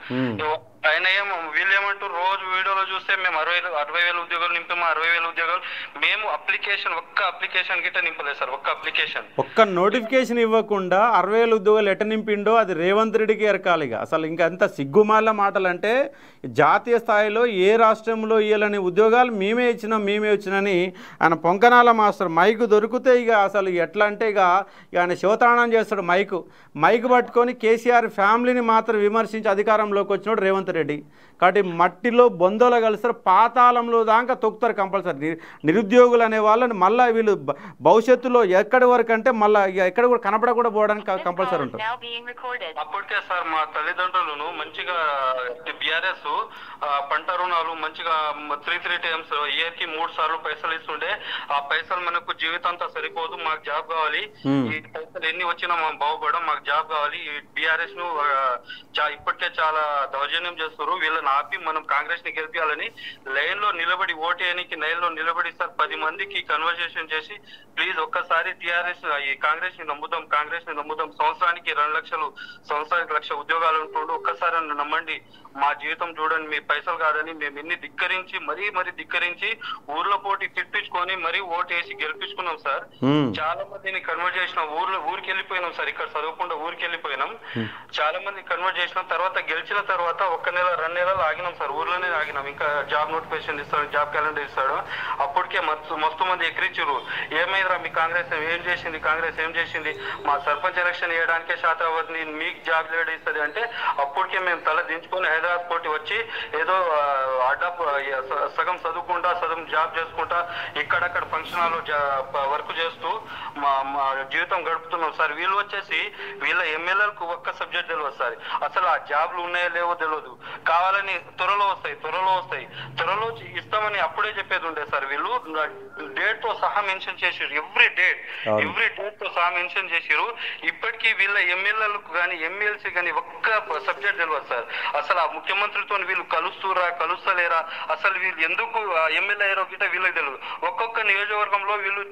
ఆయన వీళ్ళు ఏమంటారు, రోజు వీడియోలో చూస్తే మేము 60,000 ఉద్యోగాలు నింపాము, 60,000 ఉద్యోగాలు. మేము ఒక్క అప్లికేషన్ గిట్ట నింపలేదు సార్, ఒక్క అప్లికేషన్. ఒక్క నోటిఫికేషన్ ఇవ్వకుండా 60,000 ఉద్యోగాలు ఎట్ట నింపిండో అది రేవంత్ రెడ్డికి ఎరకాలిగా. అసలు ఇంకా అంత సిగ్గుమాల మాటలు అంటే జాతీయ స్థాయిలో ఏ రాష్ట్రంలో ఇవ్వాలని ఉద్యోగాలు మేమే ఇచ్చినని ఆయన పొంకనాల మాస్టర్ మైకు దొరికితే ఇక అసలు ఎట్లా అంటే ఇక ఆయన శివతాణం చేస్తాడు. మైకు పట్టుకొని కేసీఆర్ ఫ్యామిలీని మాత్రం విమర్శించి అధికారంలోకి వచ్చినాడు రేవంత్ రెడ్డి. కాబట్టి మట్టిలో బొందలో కలుస్తారు, పాతాళంలో దాకా తొక్కుతారు కంపల్సరీ. నిరుద్యోగులు అనే వాళ్ళని మళ్ళీ వీళ్ళు భవిష్యత్తులో ఎక్కడి వరకు అంటే మళ్ళీ ఎక్కడ కూడా కనపడకుండా పోవడానికి కంపల్సరీ ఉంటుంది. అప్పటికే సార్ మా తల్లిదండ్రులను మంచిగా బీఆర్ఎస్ పంట రుణాలు మంచిగా 3 టైమ్స్ ఇయర్ కి 3 సార్లు పైసలు ఇస్తుండే. ఆ పైసలు మనకు జీవితంతా సరిపోదు, మాకు జాబ్ కావాలి, ఈ పైసలు ఎన్ని వచ్చినా మనం బాగుపడడం, మాకు జాబ్ కావాలి. ఈ బీఆర్ఎస్ ను ఇప్పటికే చాలా దౌర్జన్యం చేస్తారు. వీళ్ళని ఆపి మనం కాంగ్రెస్ ని గెలిపించాలని లైన్ లో నిలబడి ఓటేయడానికి లైన్ లో నిలబడి సార్ 10 మందికి కన్వర్సేషన్ చేసి ప్లీజ్ ఒక్కసారి టీఆర్ఎస్ ఈ కాంగ్రెస్ ని నమ్ముదాం, సంవత్సరానికి 2 లక్షలు, సంవత్సరానికి 1,00,000 ఉద్యోగాలు ఉంటుండు, ఒక్కసారి నమ్మండి, మా జీవితం చూడండి, మీ పైసలు కాదని మేము ఎన్ని ధిక్కరించి మరీ ధిక్కరించి ఊర్లో పోటీ తిట్టించుకొని మరీ ఓటేసి గెలిపించుకున్నాం సార్. చాలా మందిని కన్వర్ట్ చేసినాం, ఊరికి వెళ్ళిపోయినాం సార్, ఇక్కడ చదవకుండా ఊరికి వెళ్ళిపోయినాం. చాలా మంది కన్వర్ట్ చేసినాం. తర్వాత గెలిచిన తర్వాత 1 నెల 2 నెలలు ఆగినాం సార్, ఊర్లోనే ఆగినాం. ఇంకా జాబ్ నోటిఫికేషన్ ఇస్తాడు, జాబ్ క్యాలెండర్ ఇస్తాడు. అప్పటికే మస్తు మంది ఎక్కిరించారు, ఏమైందిరా మీ కాంగ్రెస్ ఏం చేసింది, మా సర్పంచ్ ఎలక్షన్ వేయడానికే శాతం అవ్వదు, మీకు జాబ్ లేడు ఇస్తుంది అంటే అప్పటికే మేము తల దించుకొని హైదరాబాద్ పోటీ వచ్చి ఏదో సగం చదువుకుంటా సగం జాబ్ చేసుకుంటా ఇక్కడక్కడ ఫంక్షన్ హాల్ వర్క్ చేస్తూ మా జీవితం గడుపుతున్నాం సార్. వీళ్ళు వచ్చేసి వీళ్ళ ఎమ్మెల్యేలకు ఒక్క సబ్జెక్ట్ తెలియదు సార్, అసలు ఆ జాబ్లు ఉన్నాయో లేవో తెలియదు. కావాలని త్వరలో త్వరలో ఇస్తామని అప్పుడే చెప్పేది ఉండే సార్. వీళ్ళు డేట్ తో సహా మెన్షన్ చేసారు, ఎవ్రీ డేట్ తో సహా మెన్షన్ చేసారు. ఇప్పటికీ వీళ్ళ ఎమ్మెల్యేలకు కానీ ఎమ్మెల్సీ కానీ ఒక్క సబ్జెక్ట్ తెలియదు సార్. అసలు ఆ ముఖ్యమంత్రితో వీళ్ళు కలుస్తలేరా, అసలు వీళ్ళు ఎందుకు ఎమ్మెల్యే అయ్యారో గిట్ట వీళ్ళకి తెలియదు. ఒక్కొక్క నియోజకవర్గంలో వీళ్ళు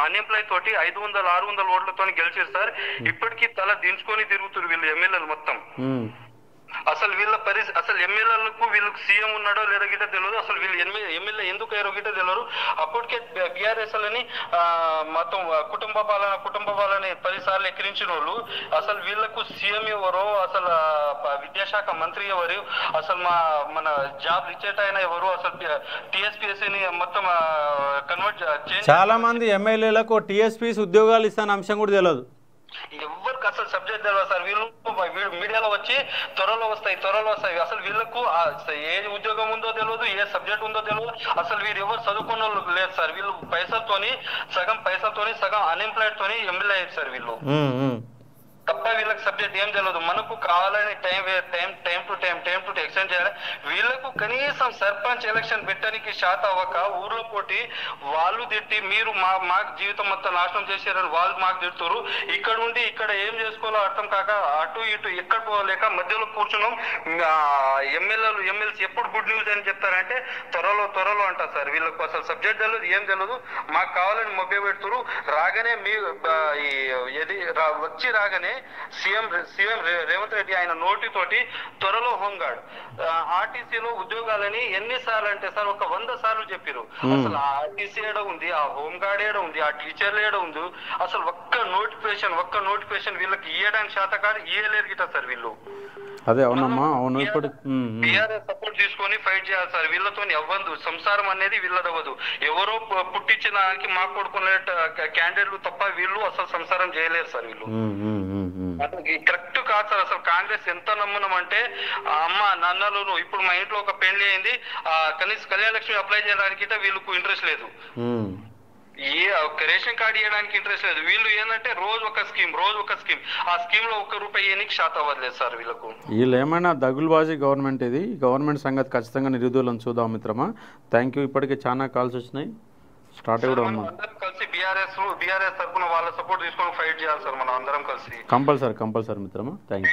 అన్ఎంప్లాయ్ తోటి 500-600 ఓట్లతో గెలిచారు సార్. ఇప్పటికీ తల దించుకొని తిరుగుతారు వీళ్ళు ఎమ్మెల్యేలు మొత్తం. అసలు అసలు ఎమ్మెల్యేలకు వీళ్ళకి సీఎం ఉన్నాడో లేదో గిట్ట తెలియదు, అసలు వీళ్ళు ఎమ్మెల్యే ఎందుకు అయ్యారో గిట్ట తెలియదు. అప్పటికే బీఆర్ఎస్ అని మొత్తం కుటుంబ పాలన 10 సార్లు ఎక్కిరించిన వాళ్ళు అసలు వీళ్ళకు సీఎం ఎవరో, అసలు విద్యాశాఖ మంత్రి ఎవరు, అసలు మన జాబ్ ఇచ్చేట ఆయన ఎవరు, అసలు టీఎస్పీఎస్సీని మొత్తం కన్వర్ట్ చాలా మంది ఎమ్మెల్యేలకు టీఎస్పీఎస్ ఉద్యోగాలు ఇస్తాన అంశం కూడా తెలియదు. ఎవరికి అసలు సబ్జెక్ట్ తెలియదు సార్. వీళ్ళు మీడియాలో వచ్చి త్వరలో వస్తాయి, అసలు వీళ్ళకు ఏ ఉద్యోగం ఉందో తెలియదు, ఏ సబ్జెక్ట్ ఉందో తెలియదు. అసలు వీరు ఎవరు చదువుకున్న వాళ్ళు లేదు సార్. వీళ్ళు సగం పైసలతోని సగం అన్ఎంప్లాయిడ్ తోని ఎమ్మెల్యే అయ్యారు సార్ వీళ్ళు తప్ప. వీళ్ళకి సబ్జెక్ట్ ఏం తెలియదు. మనకు కావాలని టైం టు టైం ఎక్స్టెండ్ చేయాలి. వీళ్ళకు కనీసం సర్పంచ్ ఎలక్షన్ పెట్టడానికి శాత అవ్వక ఊర్లో పోటీ వాళ్ళు తిట్టి మీరు మాకు జీవితం మొత్తం నాశనం చేశారని వాళ్ళు మాకు తిడుతున్నారు. ఇక్కడ ఉండి ఇక్కడ ఏం చేసుకోవాలో అర్థం కాక అటు ఇటు ఎక్కడ పోలేక మధ్యలో కూర్చున్నాం. ఎమ్మెల్సీ ఎప్పుడు గుడ్ న్యూస్ అని చెప్తారంటే త్వరలో అంటారు సార్. వీళ్ళకు అసలు సబ్జెక్ట్ తెలియదు, ఏం తెలియదు. మాకు కావాలని మభ్య పెడుతున్నారు. రాగానే రాగానే సీఎం రేవంత్ రెడ్డి ఆయన నోటితోటి త్వరలో హోంగార్డ్ ఆర్టీసీలో ఉద్యోగాలని ఎన్నిసార్లు అంటే సార్ 100 సార్లు చెప్పారు. అసలు ఆ ఆర్టీసీ ఏడ ఉంది, ఆ హోంగార్డ్ ఏడ ఉంది, ఆ టీచర్లు ఏడ ఉంది, అసలు ఒక్క నోటిఫికేషన్ వీళ్ళకి ఇవ్వడానికి శాత కాదు, ఇయ్యలేరు గిట సార్ వీళ్ళు. అదే అవునమ్మా అవును. ఇప్పుడు టీఆర్ఎస్ సపోర్ట్ తీసుకొని ఫైట్ చేయాలి సార్. వీళ్ళతో అవ్వదు, సంసారం అనేది వీళ్ళదవ్వదు. ఎవరో పుట్టించిన దానికి మా కొడుకునే క్యాండిడేట్లు తప్ప వీళ్ళు అసలు సంసారం చేయలేరు సార్. వీళ్ళు కరెక్ట్ కాదు సార్. అసలు కాంగ్రెస్ ఎంత నమ్మున్నామంటే అమ్మ నాన్నలు ఇప్పుడు మా ఇంట్లో ఒక పెళ్లి అయింది, కనీసం కళ్యాణ లక్ష్మి అప్లై చేయడానికి వీళ్ళకు ఇంట్రెస్ట్ లేదు, రేషన్ కార్డు ఇవ్వడానికి ఇంట్రెస్ట్ లేదు. వీళ్ళు ఏంటంటే రోజు ఒక స్కీమ్ ఆ స్కీమ్ లో ₹1 ఇవ్వడానికి శాతం అవ్వలేదు సార్ వీళ్ళకు. వీళ్ళు ఏమైనా దగులుబాజీ గవర్నమెంట్, ఇది గవర్నమెంట్ సంగతి ఖచ్చితంగా నిరుద్యోగులను చూద్దాం మిత్రమా. Thank you. ఇప్పటికే చాలా కాల్స్ వచ్చినాయి, స్టార్ట్ కూడా ఉన్నాం. అందరం కలిసి బీఆర్ఎస్ తరఫున వాళ్ళ సపోర్ట్ తీసుకొని ఫైట్ చేయాలి సార్ మనం అందరం కలిసి. కంపల్సరీ మిత్రమా. థ్యాంక్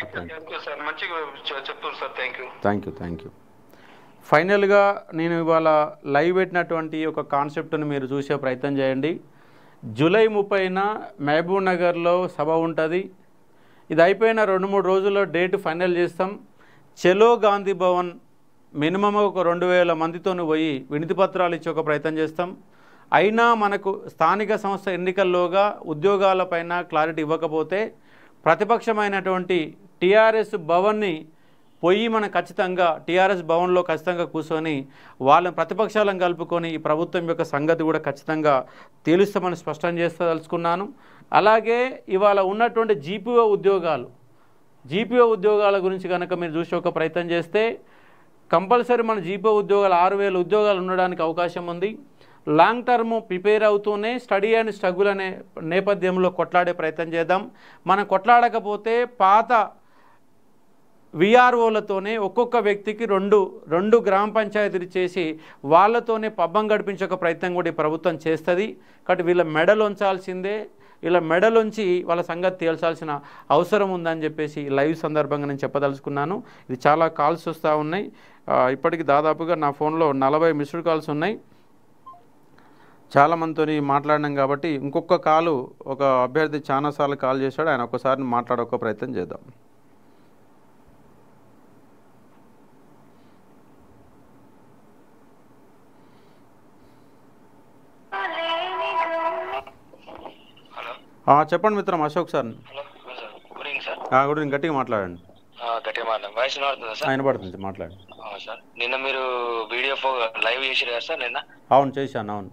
యూ సార్, మంచిగా చెప్తారు సార్. Thank you. ఫైనల్గా నేను ఇవాళ లైవ్ పెట్టినటువంటి ఒక కాన్సెప్ట్ని మీరు చూసే ప్రయత్నం చేయండి. జూలై 30న మహబూబ్ నగర్లో సభ ఉంటుంది. ఇది అయిపోయిన 2-3 రోజుల్లో డేట్ ఫైనల్ చేస్తాం. చలో గాంధీ భవన్ మినిమం ఒక 2000 మందితో పోయి వినతి పత్రాలు ఇచ్చి ఒక ప్రయత్నం చేస్తాం. అయినా మనకు స్థానిక సంస్థ ఎన్నికల్లోగా ఉద్యోగాలపైన క్లారిటీ ఇవ్వకపోతే ప్రతిపక్షమైనటువంటి టీఆర్ఎస్ భవన్ని పోయి మనం ఖచ్చితంగా టీఆర్ఎస్ భవన్లో ఖచ్చితంగా కూర్చొని వాళ్ళని ప్రతిపక్షాలను కలుపుకొని ఈ ప్రభుత్వం యొక్క సంగతి కూడా ఖచ్చితంగా తేలుస్తామని స్పష్టం చేస్తదలుచుకున్నాను. అలాగే ఇవాళ ఉన్నటువంటి జీపీఓ ఉద్యోగాల గురించి కనుక మీరు చూసి ఒక ప్రయత్నం చేస్తే కంపల్సరీ మన జీపీఓ ఉద్యోగాలు 6000 ఉద్యోగాలు ఉండడానికి అవకాశం ఉంది. లాంగ్ టర్మ్ ప్రిపేర్ అవుతూనే స్టడీ అండ్ స్ట్రగుల్ అనే నేపథ్యంలో కొట్లాడే ప్రయత్నం చేద్దాం. మనం కొట్లాడకపోతే పాత విఆర్ఓలతోనే ఒక్కొక్క వ్యక్తికి రెండు గ్రామ పంచాయతీలు చేసి వాళ్ళతోనే పబ్బం గడిపించే ఒక ప్రయత్నం కూడా ఈ ప్రభుత్వం చేస్తుంది. కాబట్టి వీళ్ళ మెడలు ఉంచాల్సిందే, ఇలా మెడలుంచి వాళ్ళ సంగతి తేల్చాల్సిన అవసరం ఉందని చెప్పేసి లైవ్ సందర్భంగా నేను చెప్పదలుచుకున్నాను. ఇది చాలా కాల్స్ వస్తూ ఉన్నాయి. ఇప్పటికి దాదాపుగా నా ఫోన్లో 40 మిస్డ్ కాల్స్ ఉన్నాయి. చాలామందితో మాట్లాడినాం కాబట్టి ఇంకొక కాలు ఒక అభ్యర్థి చాలాసార్లు కాల్ చేశాడు, ఆయన ఒకసారి మాట్లాడొక ప్రయత్నం చేద్దాం. చెప్పండి మిత్రం, అశోక్ సార్. Good evening. గట్టిగా మాట్లాడండి. వినపడుతుంది, మాట్లాడండి సార్. నిన్న మీరు వీడియో లైవ్ చేసారు కదా సార్ నిన్న? అవును చేశాను. అవును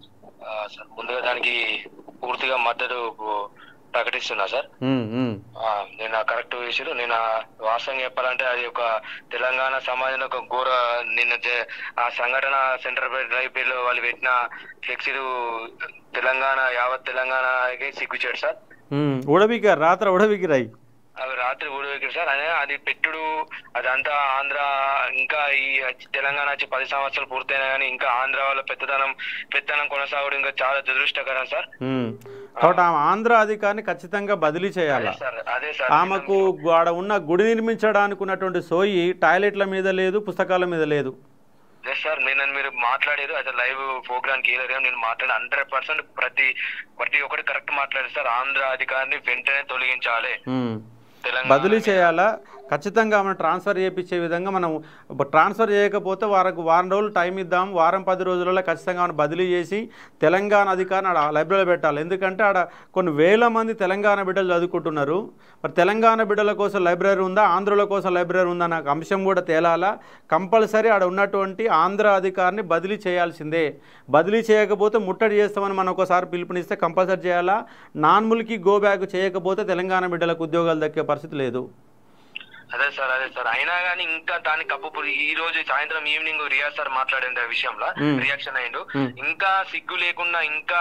సార్, ముందుగా దానికి పూర్తిగా మద్దతు ప్రకటిస్తున్నా సార్. నేను కరెక్ట్ చేసారు. నేను వాస్తవంగా చెప్పాలంటే అది ఒక తెలంగాణ సమాజంలో ఒక ఘోర నిన్న ఆ సంఘటన సెంటర్ లైబ్రరీలో వాళ్ళు పెట్టిన ఫ్లెక్సీలు యావత్ తెలంగాణకి సిగ్గుచాడు సార్. రాత్రి ఉడవికిరాయి అవి రాత్రి ఊడబెట్టారు సార్. అది పెట్టుడు అదంతా ఆంధ్ర, ఇంకా ఈ తెలంగాణ వచ్చి 10 సంవత్సరాలు పూర్తయినా కానీ ఇంకా ఆంధ్ర వాళ్ళ పెత్తనం కొనసాగడం ఇంకా చాలా దురదృష్టకరం సార్. కాబట్టి ఆమె ఆంధ్ర అధికారిని ఖచ్చితంగా బదిలీ చేయాలి సార్. అదే సార్, ఆమెకు ఆడ ఉన్న గుడి నిర్మించడానికి ఉన్నటువంటి సోయి టాయిలెట్ల మీద లేదు, పుస్తకాల మీద లేదు. సార్ మీరు మాట్లాడారు అది లైవ్ ప్రోగ్రామ్ కి నేను మాట్లాడి 100% ప్రతి ఒక్కటి కరెక్ట్ మాట్లాడారు సార్. ఆంధ్ర అధికారిని వెంటనే తొలగించాలి, బదిలీ చేయాలా, ఖచ్చితంగా మనం ట్రాన్స్ఫర్ చేయించే విధంగా మనం ట్రాన్స్ఫర్ చేయకపోతే వారం రోజులు టైం ఇద్దాం, వారం 10 రోజులలో ఖచ్చితంగా మనం బదిలీ చేసి తెలంగాణ అధికారిని ఆడ లైబ్రరీలో పెట్టాలి. ఎందుకంటే ఆడ కొన్ని వేల మంది తెలంగాణ బిడ్డలు చదువుకుంటున్నారు. మరి తెలంగాణ బిడ్డల కోసం లైబ్రరీ ఉందా, ఆంధ్రుల కోసం లైబ్రరీ ఉందా నాకు అంశం కూడా తేలాలా. కంపల్సరీ ఆడ ఉన్నటువంటి ఆంధ్ర అధికారిని బదిలీ చేయాల్సిందే. బదిలీ చేయకపోతే ముట్టడి చేస్తామని మనం ఒకసారి పిలుపునిస్తే కంపల్సరీ చేయాలా. నాన్ ముల్కీ గో బ్యాక్ చేయకపోతే తెలంగాణ బిడ్డలకు ఉద్యోగాలు దక్కే పరిస్థితి లేదు. అదే సార్ అయినా కానీ ఇంకా దాని కప్పు ఈ రోజు సాయంత్రం ఈవినింగ్ రియాజ్ సార్ మాట్లాడే విషయంలో రియాక్షన్ అయ్యిండు. ఇంకా సిగ్గు లేకుండా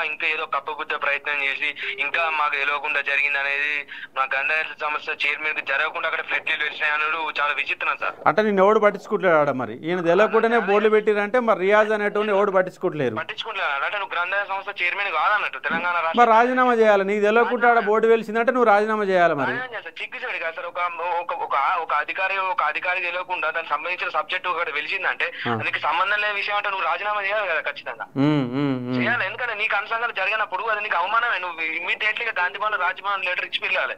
ఇంకా ఏదో కప్పబుద్ద ప్రయత్నం చేసి ఇంకా మాకు తెలియకుండా జరిగింది అనేది మా గంధాల సంస్థ చైర్మన్ కి జరగకుండా అక్కడ ఫ్లెక్సీలు వచ్చినాయన్నాడు. చాలా విచిత్రం సార్. అంటే నేను ఎవడు పట్టించుకుంటాడు, మరి ఈయన తెలియకుండానే బోర్డులు పెట్టిరంటే మరి రియాజ్ అనేటువంటి ఎవడు పట్టించుకోవట్లేరు. అంటే నువ్వు గ్రంథాలయ సంస్థ చైర్మన్ కాదన్నట్టు తెలంగాణ రాష్ట్రం. మరి రాజీనామా చేయాలి. నీకు తెలియకుండా బోర్డు వెలిసిందంటే నువ్వు రాజీనామా చేయాలి. మరి చిగ్గుసాడు కదా సార్. ఒక అధికారి తెలియకుండా దానికి సంబంధించిన సబ్జెక్ట్ ఒకటి వెలిసిందంటే దానికి సంబంధం లేని విషయం అంటే నువ్వు రాజీనామా చేయాలి కదా ఖచ్చితంగా చేయాలి. ఎందుకంటే నీకు అనుసంధానం జరిగినప్పుడు అది నీకు అవమానమే. నువ్వు ఇమ్మీడియట్లీ గాంధీభవన్ రాజ్భవన్ లెటర్ ఇచ్చి పిల్లాలి.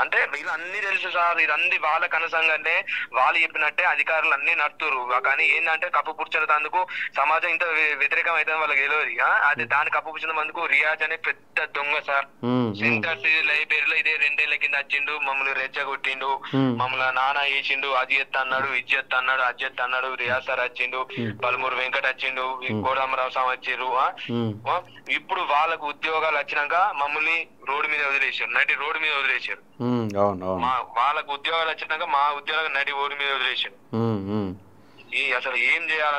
అంటే వీళ్ళు అన్ని తెలుసు సార్, ఇదన్నీ వాళ్ళకి అనుసంగానే వాళ్ళు చెప్పినట్టే అధికారులు అన్ని నడుతురు. కానీ ఏంటంటే కప్పు పుచ్చేందుకు సమాజం ఇంత వ్యతిరేకం అయితే వాళ్ళకి తెలియదు. అది దాన్ని కప్పు పుచ్చినందుకు రియాజ్ అనే పెద్ద దొంగ సార్. సెంటర్ లైబ్రరీలో ఇదే 2 ఏళ్ల కింద వచ్చిండు, మమ్మల్ని రెచ్చగొట్టిండు, మమ్మల్ని నానా వేసిండు, అది ఎత్త అన్నాడు, ఇది ఎత్త అన్నాడు, అది ఎత్త అన్నాడు. రియాజ్ సార్ వచ్చిండు, పలుమూరు వెంకట్ వచ్చిండు, కోడామరావు స్వామి వచ్చిర్రు. ఇప్పుడు వాళ్ళకు ఉద్యోగాలు వచ్చినాక మమ్మల్ని రోడ్డు మీద వదిలేశారు, నడి రోడ్డు మీద వదిలేశారు. వాళ్ళకు ఉద్యోగాలు వచ్చినాక మా ఉద్యోగాలు నడి రోడ్డు మీద వదిలేశారు. అసలు ఏం చేయాలి?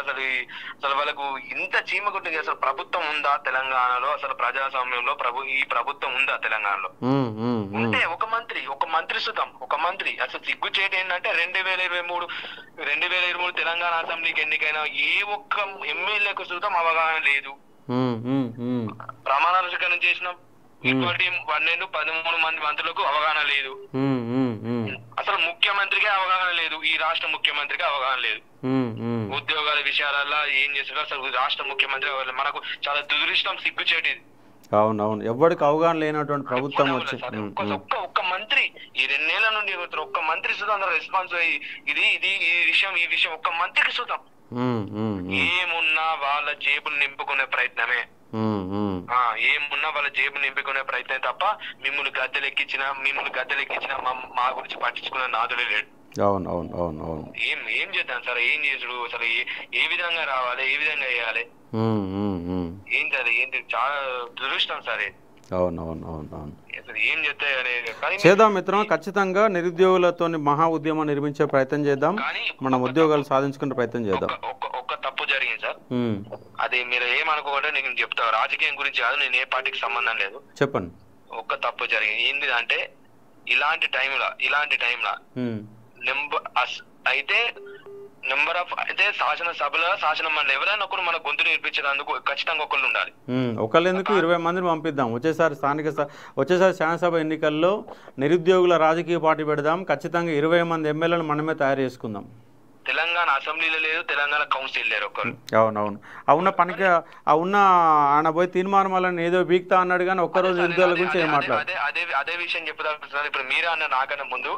అసలు వాళ్ళకు ఇంత చీమ కొట్టింది. అసలు ప్రభుత్వం ఉందా తెలంగాణలో? అసలు ప్రజాస్వామ్యంలో ఈ ప్రభుత్వం ఉందా తెలంగాణలో? ఉంటే ఒక మంత్రి సుతం ఒక మంత్రి. అసలు సిగ్గు చేయడం ఏంటంటే 2023 తెలంగాణ అసెంబ్లీకి ఎన్నికైనా ఏ ఒక్క ఎమ్మెల్యేకు సుతం అవగాహన లేదు. ప్రమాణాల స్వీకారం చేసిన ఇటువంటి 13 మంది మంత్రులకు అవగాహన లేదు. అసలు ముఖ్యమంత్రికి అవగాహన లేదు, ఈ రాష్ట్ర ముఖ్యమంత్రికి అవగాహన లేదు. ఉద్యోగాల విషయాలలో ఏం చేస్తారో అసలు రాష్ట్ర ముఖ్యమంత్రి మనకు చాలా దురదృష్టం, సిగ్గు చేటిది. అవునవును, ఎవరికి అవగాహన లేనటువంటి ప్రభుత్వం వచ్చి ఒక్క మంత్రి ఈ 2 ఏళ్ల నుండి ఒక్క మంత్రి సుతం రెస్పాన్స్ అయ్యి ఈ విషయం ఒక్క మంత్రికి సుతం ఏమున్నా వాళ్ళ జేబులు నింపుకునే ప్రయత్నమే. ఏమున్నా వాళ్ళ జేబు నింపుకునే ప్రయత్నం తప్ప మిమ్మల్ని గద్దెలెక్కించిన మా గురించి పట్టించుకునే నాదులే లేడు. ఏం చేద్దాం సార్? ఏం చేసుడు? అసలు ఏ విధంగా రావాలి, ఏ విధంగా వేయాలి? ఏంటి అది? ఏంటి? చాలా దురదృష్టం సార్. ఏం చేద్దాం మిత్రం, ఖచ్చితంగా నిరుద్యోగులతో మహా ఉద్యమం నిర్మించే ప్రయత్నం చేద్దాం, మనం ఉద్యోగాలు సాధించుకునే ప్రయత్నం చేద్దాం. ఒక్క తప్పు జరిగింది సార్, అది మీరు ఏమనుకోకుండా నేను చెప్తా. రాజకీయం గురించి కాదు, నేను ఏ పార్టీకి సంబంధం లేదు, చెప్పండి. ఒక్క తప్పు జరిగింది. ఏంటి అంటే ఇలాంటి టైంలో అయితే శాసనసభలో శాసన మండలి ఎవరైనా ఒకరు మన గొంతు నేర్పించేందుకు ఖచ్చితంగా ఒకళ్ళు ఉండాలి. ఒకళ్ళు ఎందుకు 20 మందిని పంపిద్దాం. వచ్చేసారి శాసనసభ ఎన్నికల్లో నిరుద్యోగుల రాజకీయ పార్టీ పెడదాం. ఖచ్చితంగా 20 మంది ఎమ్మెల్యేలను మనమే తయారు చేసుకుందాం. తెలంగాణ అసెంబ్లీలో లేదు, తెలంగాణ కౌన్సిల్ లేరు ఒకరు. అవును పనికి ఆయన పోయి తీర్మానం ఏదో బీక్తా అన్నాడు కానీ ఒక్కరోజు నిరుద్యోగుల గురించి ఏం మాట్లాడు. అదే విషయం చెప్పుదాం. ఇప్పుడు మీరే అన్న నాకన్నా ముందు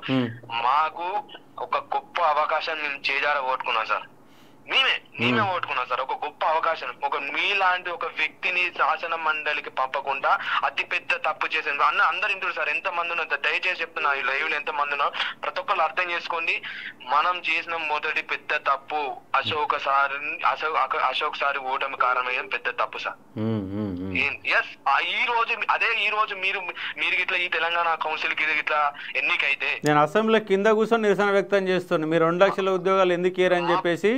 మాకు ఒక గొప్ప అవకాశం మేము చేజార ఓటుకున్నాం సార్. మేమే ఓటుకున్నాం సార్. ఒక గొప్ప అవకాశం, ఒక మీలాంటి ఒక వ్యక్తిని శాసన మండలికి పంపకుండా అతి పెద్ద తప్పు చేసింది. అందరు ఇంటారు సార్, ఎంత మంది ఉన్నారు దయచేసి చెప్తున్నా, ఈ లైవ్ లో ఎంత మంది ఉన్నారు ప్రతి ఒక్కరు అర్థం చేసుకోండి. మనం చేసిన మొదటి పెద్ద తప్పు అశోక్ సారి ఓటమి కారణమయ్యే పెద్ద తప్పు సార్. ఈ రోజు మీరు ఇట్లా ఈ తెలంగాణ కౌన్సిల్ కి ఇట్లా ఎన్నికైతే నేను అసెంబ్లీ కింద కూర్చొని నిరసన వ్యక్తం చేస్తున్నాను. మీరు 2 లక్షల ఉద్యోగాలు ఎందుకు ఇయ్యరని చెప్పేసి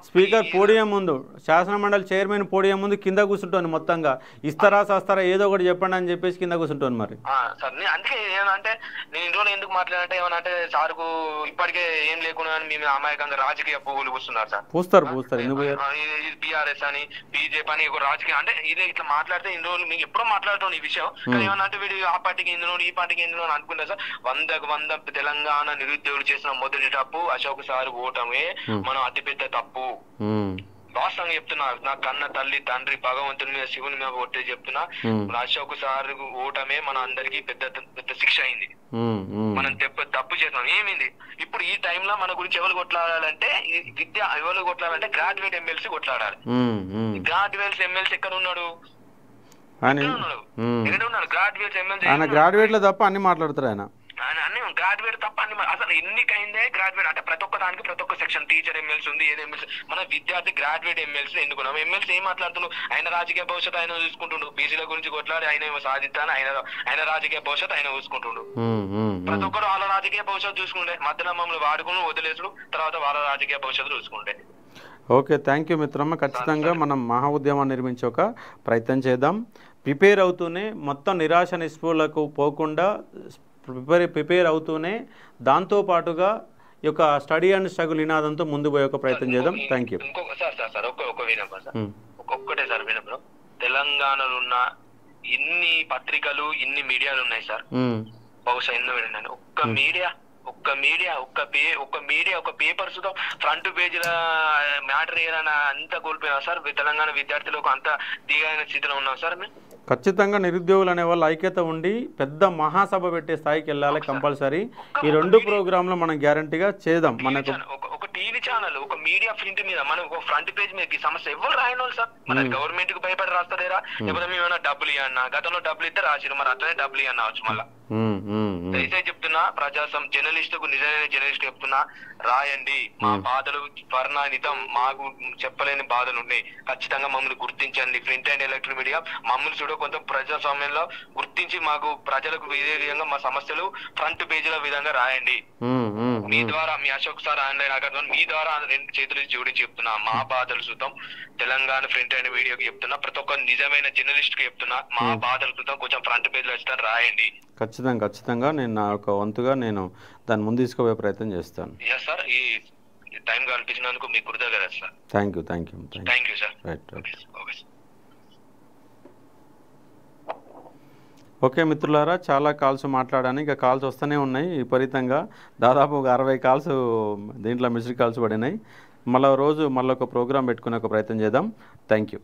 స్పీకర్ పోడియం ముందు, శాసన మండలి చైర్మన్ పోడియం ముందు కింద కూర్చుంటాను. మొత్తంగా ఇస్తారా సస్తారా ఏదో ఒకటి చెప్పండి అని చెప్పేసి కింద కూర్చుంటాను. మరి అందుకే ఏమంటే నేను ఇంట్లో ఎందుకు మాట్లాడంటే ఏమనంటే సార్కు ఇప్పటికే ఏం లేకుండా మేము అమాయకంగా రాజకీయ పువ్వులు కూర్చున్నారు సార్. పూస్తారు ఎందుకు బీఆర్ఎస్ అని బీజేపీ అని ఒక రాజకీయం అంటే ఇదే ఇట్లా మాట్లాడితే ఇన్ని రోజులు మీకు ఎప్పుడో మాట్లాడుతాం ఈ విషయం. కానీ ఏమన్నా వీడు ఆ పార్టీకి ఇందులో ఈ పార్టీకి ఇందులో అనుకుంటా సార్. 100 తెలంగాణ నిరుద్యోగులు చేసిన మొదటి తప్పు అశోక్ సార్ ఓటమే మనం అతిపెద్ద తప్పు. వాస్తవంగా చెప్తున్నా, నా కన్న తల్లి తండ్రి భగవంతుని మీద శివుని మీద ఒట్టే చెప్తున్నా, అశోక్ సార్ ఓటమే మన అందరికి పెద్ద శిక్ష అయింది. మనం తప్పు చేసాం. ఏమైంది ఇప్పుడు ఈ టైంలో మన గురించి ఎవరు కొట్లాడాలంటే ఎవరు కొట్లాడాలంటే గ్రాడ్యుయేట్ ఎమ్మెల్సీ కొట్లాడాలి. గ్రాడ్యుయేట్స్ ఎమ్మెల్సీ ఎక్కడ ఉన్నాడు? గ్రాడ్యుయేట్ లో తప్ప అన్ని మాట్లాడతారు ఆయన. అన్ని గ్రాడ్యుయేట్ తప్ప అన్ని అసలు ఎన్నికైందే గ్రాడ్యుయేట్ అంటే ప్రతి ఒక్క దానికి ప్రతి ఒక్క సెక్షన్ టీచర్ ఎమ్మెల్సీ ఉంది, ఏది ఎమ్మెల్సీ మన విద్యార్థి గ్రాడ్యుయేట్ ఎమ్మెల్సీ ఎన్నుకున్నాం. ఎమ్మెల్సీ ఏం మాట్లాడుతున్నాడు? ఆయన రాజకీయ భవిష్యత్తు ఆయన చూసుకుంటుండు. బీసీల గురించి కొట్లాడి ఆయన సాధిస్తాను, ఆయన రాజకీయ భవిష్యత్తు ఆయన చూసుకుంటుండు. ప్రతి ఒక్కరు వాళ్ళ రాజకీయ భవిష్యత్తు చూసుకుంటే మధ్యలో మమ్మల్ని వాడుకుని వదిలేసుడు, తర్వాత వాళ్ళ రాజకీయ భవిష్యత్తు చూసుకుంటే. ఓకే, థ్యాంక్ యూ మిత్రమ్మ. ఖచ్చితంగా మనం మహా ఉద్యమాన్ని నిర్మించే ఒక ప్రయత్నం చేద్దాం. ప్రిపేర్ అవుతూనే మొత్తం నిరాశ నిస్పృహలకు పోకుండా ప్రిపేర్ అవుతూనే దాంతోపాటుగా ఈ యొక్క స్టడీ అండ్ స్ట్రగుల్ నినాదంతో ముందు పోయే ఒక ప్రయత్నం చేద్దాం. Thank you. ఒక్కటే సార్ వినప్పుడు తెలంగాణలో ఉన్న ఇన్ని పత్రికలు ఇన్ని మీడియాలు ఉన్నాయి సార్. బహుశా ఎన్నో విన్నాను. ఒక్క మీడియా ఒక్క మీడియా ఒక పేపర్స్ తో ఫ్రంట్ పేజీల మ్యాటర్ ఏదైనా అంతా కోల్పోయినా సార్. తెలంగాణ విద్యార్థులకు అంత దిగైన స్థితిలో ఉన్నాం సార్ మేము. ఖచ్చితంగా నిరుద్యోగులు అనే వాళ్ళు ఐక్యత ఉండి పెద్ద మహాసభ పెట్టే స్థాయికి వెళ్ళాలి కంపల్సరీ. ఈ 2 ప్రోగ్రాంలు మనం గ్యారంటీగా చేద్దాం. మనకు ఒక టీవీ ఛానల్, ఒక మీడియా ప్రింట్ మీద మనం ఒక ఫ్రంట్ పేజ్ మీద ఈ సమస్య ఎవరు రాయని వాళ్ళు సార్. మన గవర్నమెంట్ కు భయపడి రాస్తలేరా? లేకపోతే మేము ఏమైనా డబ్బులు ఇవ్వన్నా? గతంలో డబ్బులు ఇస్తే రాసిరు, మరి అట్లనే డబ్బులు ఇవ్వన్నా వచ్చు మళ్ళా. దయచేసి చెప్తున్నా, జర్నలిస్టుకు నిజమైన జర్నలిస్ట్ చెప్తున్నా, రాయండి. మా బాధలు వర్ణానితం, మాకు చెప్పలేని బాధలు ఉన్నాయి. ఖచ్చితంగా మమ్మల్ని గుర్తించండి. ప్రింట్ అండ్ ఎలక్ట్రిక్ మీడియా మమ్మల్ని చూడ కొంత ప్రజాస్వామ్యంలో గుర్తించి మాకు ప్రజలకు ఇదే విధంగా మా సమస్యలు ఫ్రంట్ పేజీల విధంగా రాయండి. మీ ద్వారా, మీ అశోక్ సార్ ఆన్లైన్ అకాడమీ మీ ద్వారా 2 చేతులు జోడించి చెప్తున్నా, మా బాధలు చూద్దాం. తెలంగాణ ప్రింట్ అండ్ మీడియాకి చెప్తున్నా, ప్రతి ఒక్క నిజమైన జర్నలిస్ట్ కి చెప్తున్నా, మా బాధలు చూద్దాం, కొంచెం ఫ్రంట్ పేజ్ లో ఇస్తాను, రాయండి. ఖచ్చితంగా నేను నా యొక్క వంతుగా నేను దాన్ని ముందు తీసుకుపోయే ప్రయత్నం చేస్తాను. సార్, ఈ టైం కల్పించినందుకు మీకు కృతజ్ఞతలు sir. Thank you sir. Right. Okay మిత్రులారా, చాలా కాల్స్ మాట్లాడాను. ఇక కాల్స్ వస్తూనే ఉన్నాయి విపరీతంగా. దాదాపు 60 కాల్స్ దీంట్లో మిస్డ్ కాల్స్ పడినాయి. మళ్ళీ రోజు మళ్ళీ ఒక ప్రోగ్రాం పెట్టుకునే ఒక ప్రయత్నం చేద్దాం. Thank you.